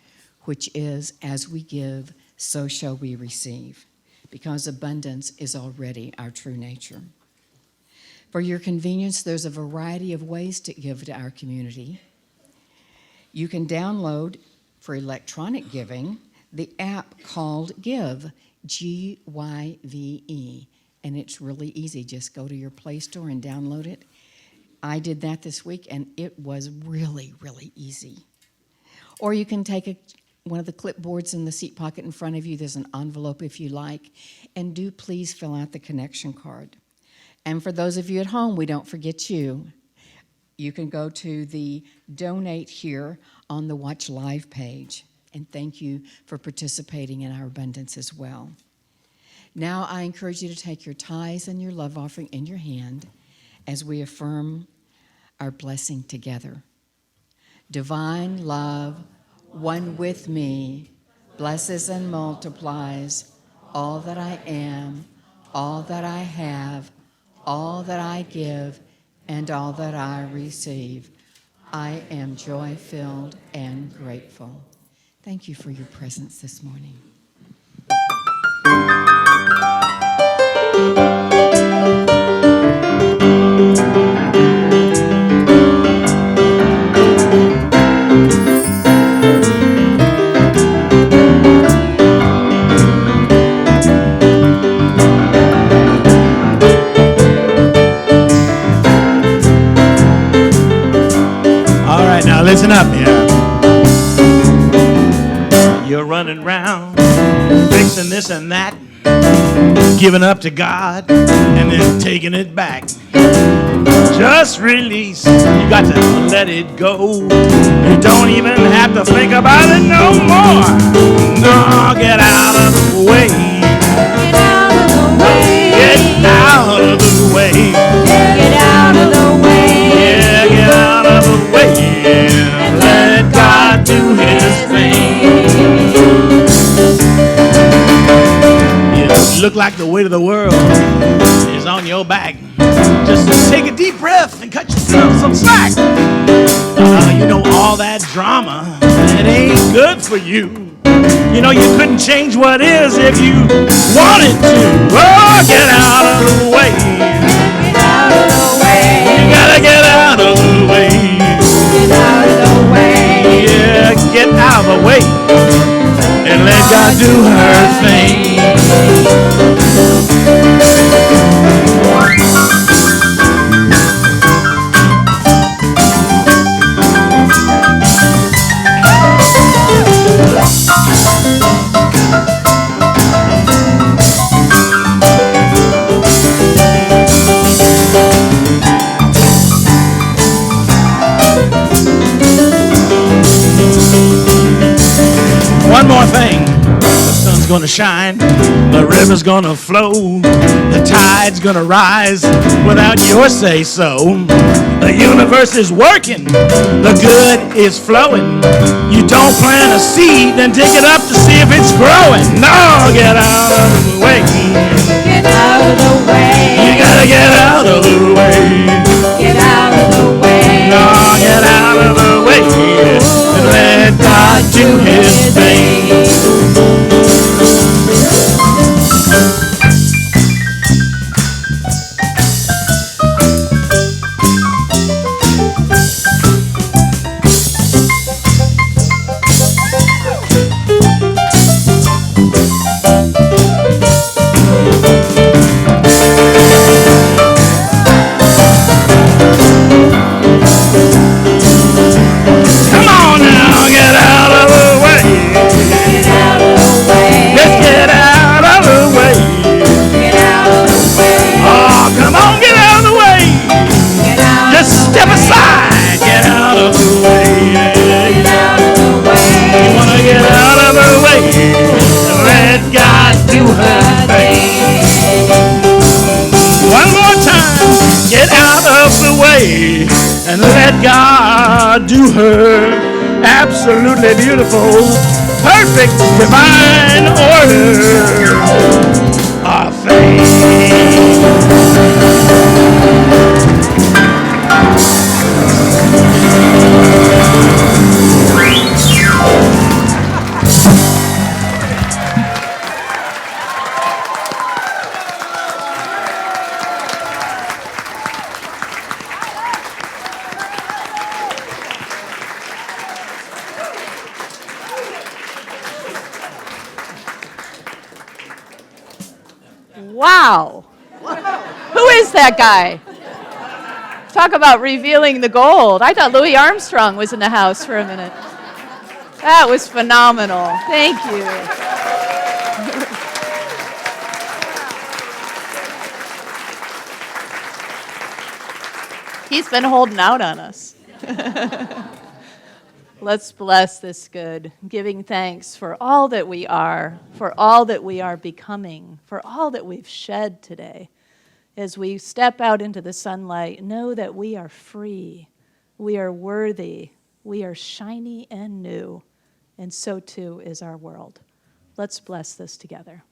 which is, as we give, so shall we receive, because abundance is already our true nature. For your convenience, there's a variety of ways to give to our community. You can download, for electronic giving, the app called Give, G-Y-V-E, and it's really easy. Just go to your Play Store and download it. I did that this week, and it was really, really easy. Or you can take one of the clipboards in the seat pocket in front of you. There's an envelope if you like, and do please fill out the connection card. And for those of you at home, we don't forget you. You can go to the Donate Here on the Watch Live page. And thank you for participating in our abundance as well. Now I encourage you to take your tithes and your love offering in your hand as we affirm our blessing together. Divine love, one with me, blesses and multiplies all that I am, all that I have, all that I give, and all that I receive. I am joy-filled and grateful. Thank you for your presence this morning. All right, now listen up here. You're running around, fixing this and that, giving up to God, and then taking it back. Just release. You got to let it go. You don't even have to think about it no more. No, get out of the way. Get out of the way. Get out of the way. Get out of the way. Yeah, get out of the way. And let God do His thing. You look like the weight of the world is on your back. Just take a deep breath and cut yourself some slack. You know all that drama, it ain't good for you. You know you couldn't change what is if you wanted to. Oh, get out of the way. Get out of the way. You gotta get out of the way. Get out of the way. Yeah, get out of the way and let God do her thing. One more thing, the sun's gonna shine, the river's gonna flow, the tide's gonna rise without your say-so. The universe is working, the good is flowing. You don't plant a seed, then dig it up to see if it's growing. No, get out of the way. Get out of the way. You gotta get out of the way. Get out of the way. No, get out of the way and let God do His thing. Come on now, get out of the way. Get out of the way. Let's get out of the way. Get out of the way. Oh, come on, get out of the way. Get out Just of the step way. aside. Get out of the way. Get out of the way. You wanna get out of the way and let God do her thing. One more time, get out of the way. way and let God do her absolutely beautiful, perfect, divine order of things. Wow. Who is that guy? Talk about revealing the gold. I thought Louis Armstrong was in the house for a minute. That was phenomenal. Thank you. He's been holding out on us. Let's bless this good, giving thanks for all that we are, for all that we are becoming, for all that we've shed today. As we step out into the sunlight, know that we are free, we are worthy, we are shiny and new, and so too is our world. Let's bless this together.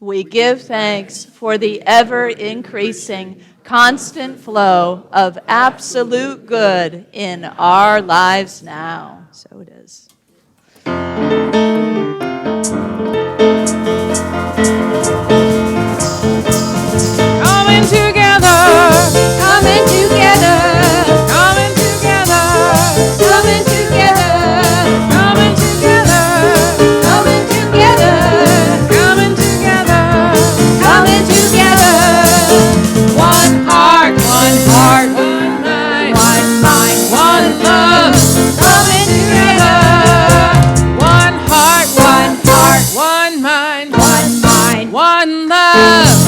We give thanks for the ever-increasing, constant flow of absolute good in our lives now. So it is. Coming together, coming together, coming together, coming together, coming together, coming together, coming together, coming together. One heart, one mind, one love. Coming together. One heart, one mind, one love.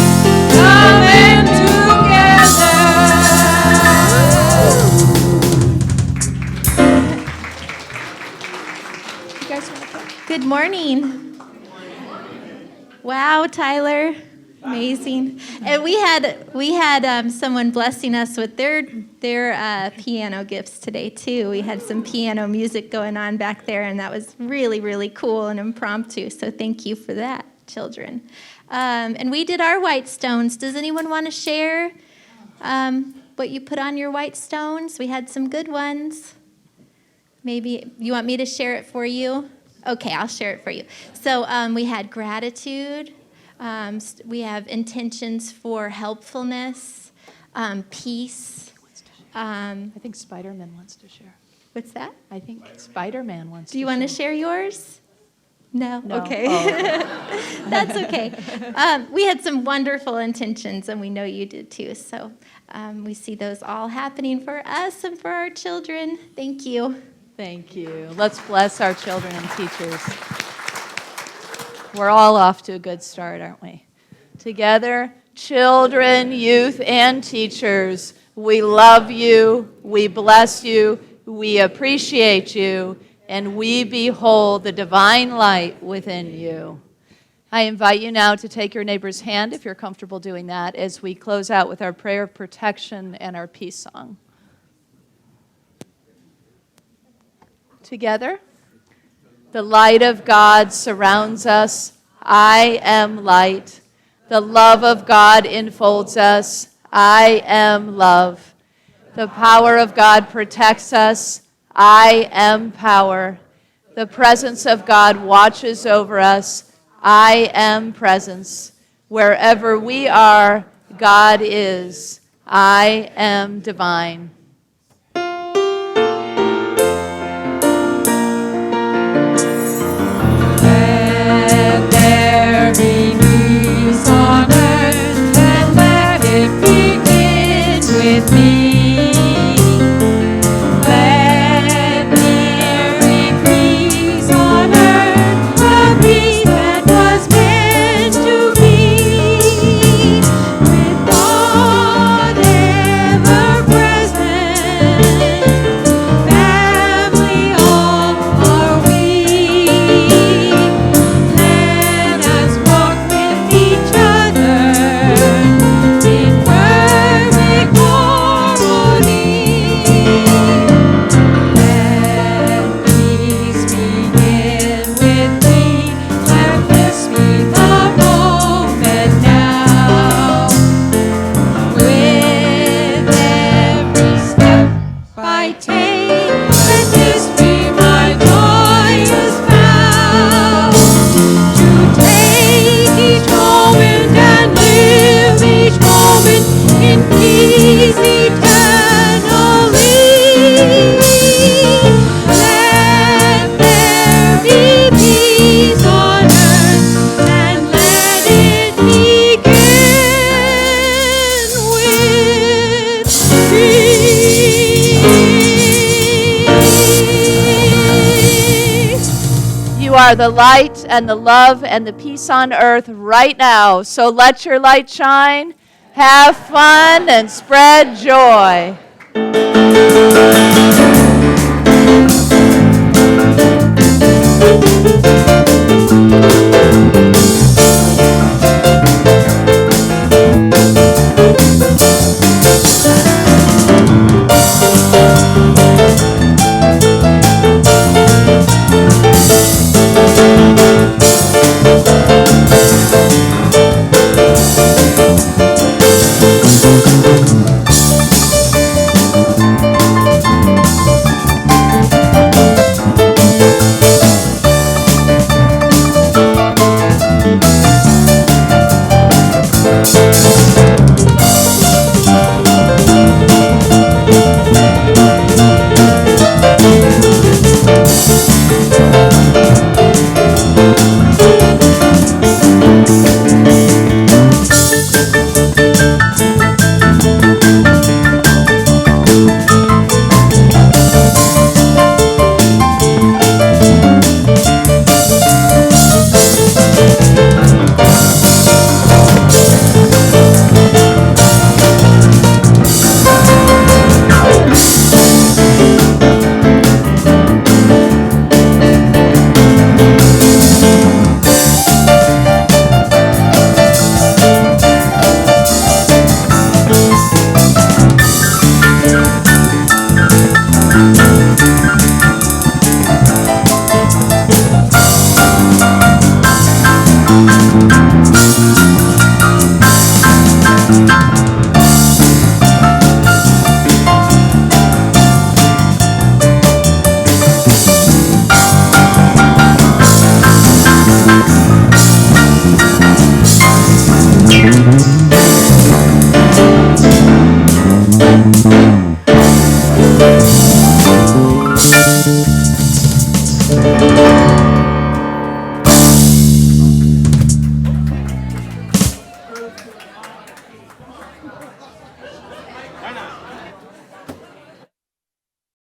Coming together. You guys want to come? Good morning. Wow, Tyler, amazing. And we had someone blessing us with their piano gifts today too. We had some piano music going on back there, and that was really, really cool and impromptu. So thank you for that, children. And we did our white stones. Does anyone want to share what you put on your white stones? We had some good ones. Maybe you want me to share it for you? Okay, I'll share it for you. So we had gratitude. We have intentions for helpfulness, peace. I think Spider-Man wants to share. What's that? I think Spider-Man wants to share. Do you want to share yours? No? No. Okay. Oh. That's okay. We had some wonderful intentions, and we know you did too. So we see those all happening for us and for our children. Thank you. Thank you. Let's bless our children and teachers. We're all off to a good start, aren't we? Together, children, youth, and teachers, we love you, we bless you, we appreciate you, and we behold the divine light within you. I invite you now to take your neighbor's hand, if you're comfortable doing that, as we close out with our prayer of protection and our peace song. Together, the light of God surrounds us. I am light. The love of God enfolds us. I am love. The power of God protects us. I am power. The presence of God watches over us. I am presence. Wherever we are, God is. I am divine. Let there be peace on earth, and let it begin with me. Let there be peace on earth, the peace that was meant to be, with God ever present. You are the light and the love and the peace on earth right now. So let your light shine, have fun, and spread joy.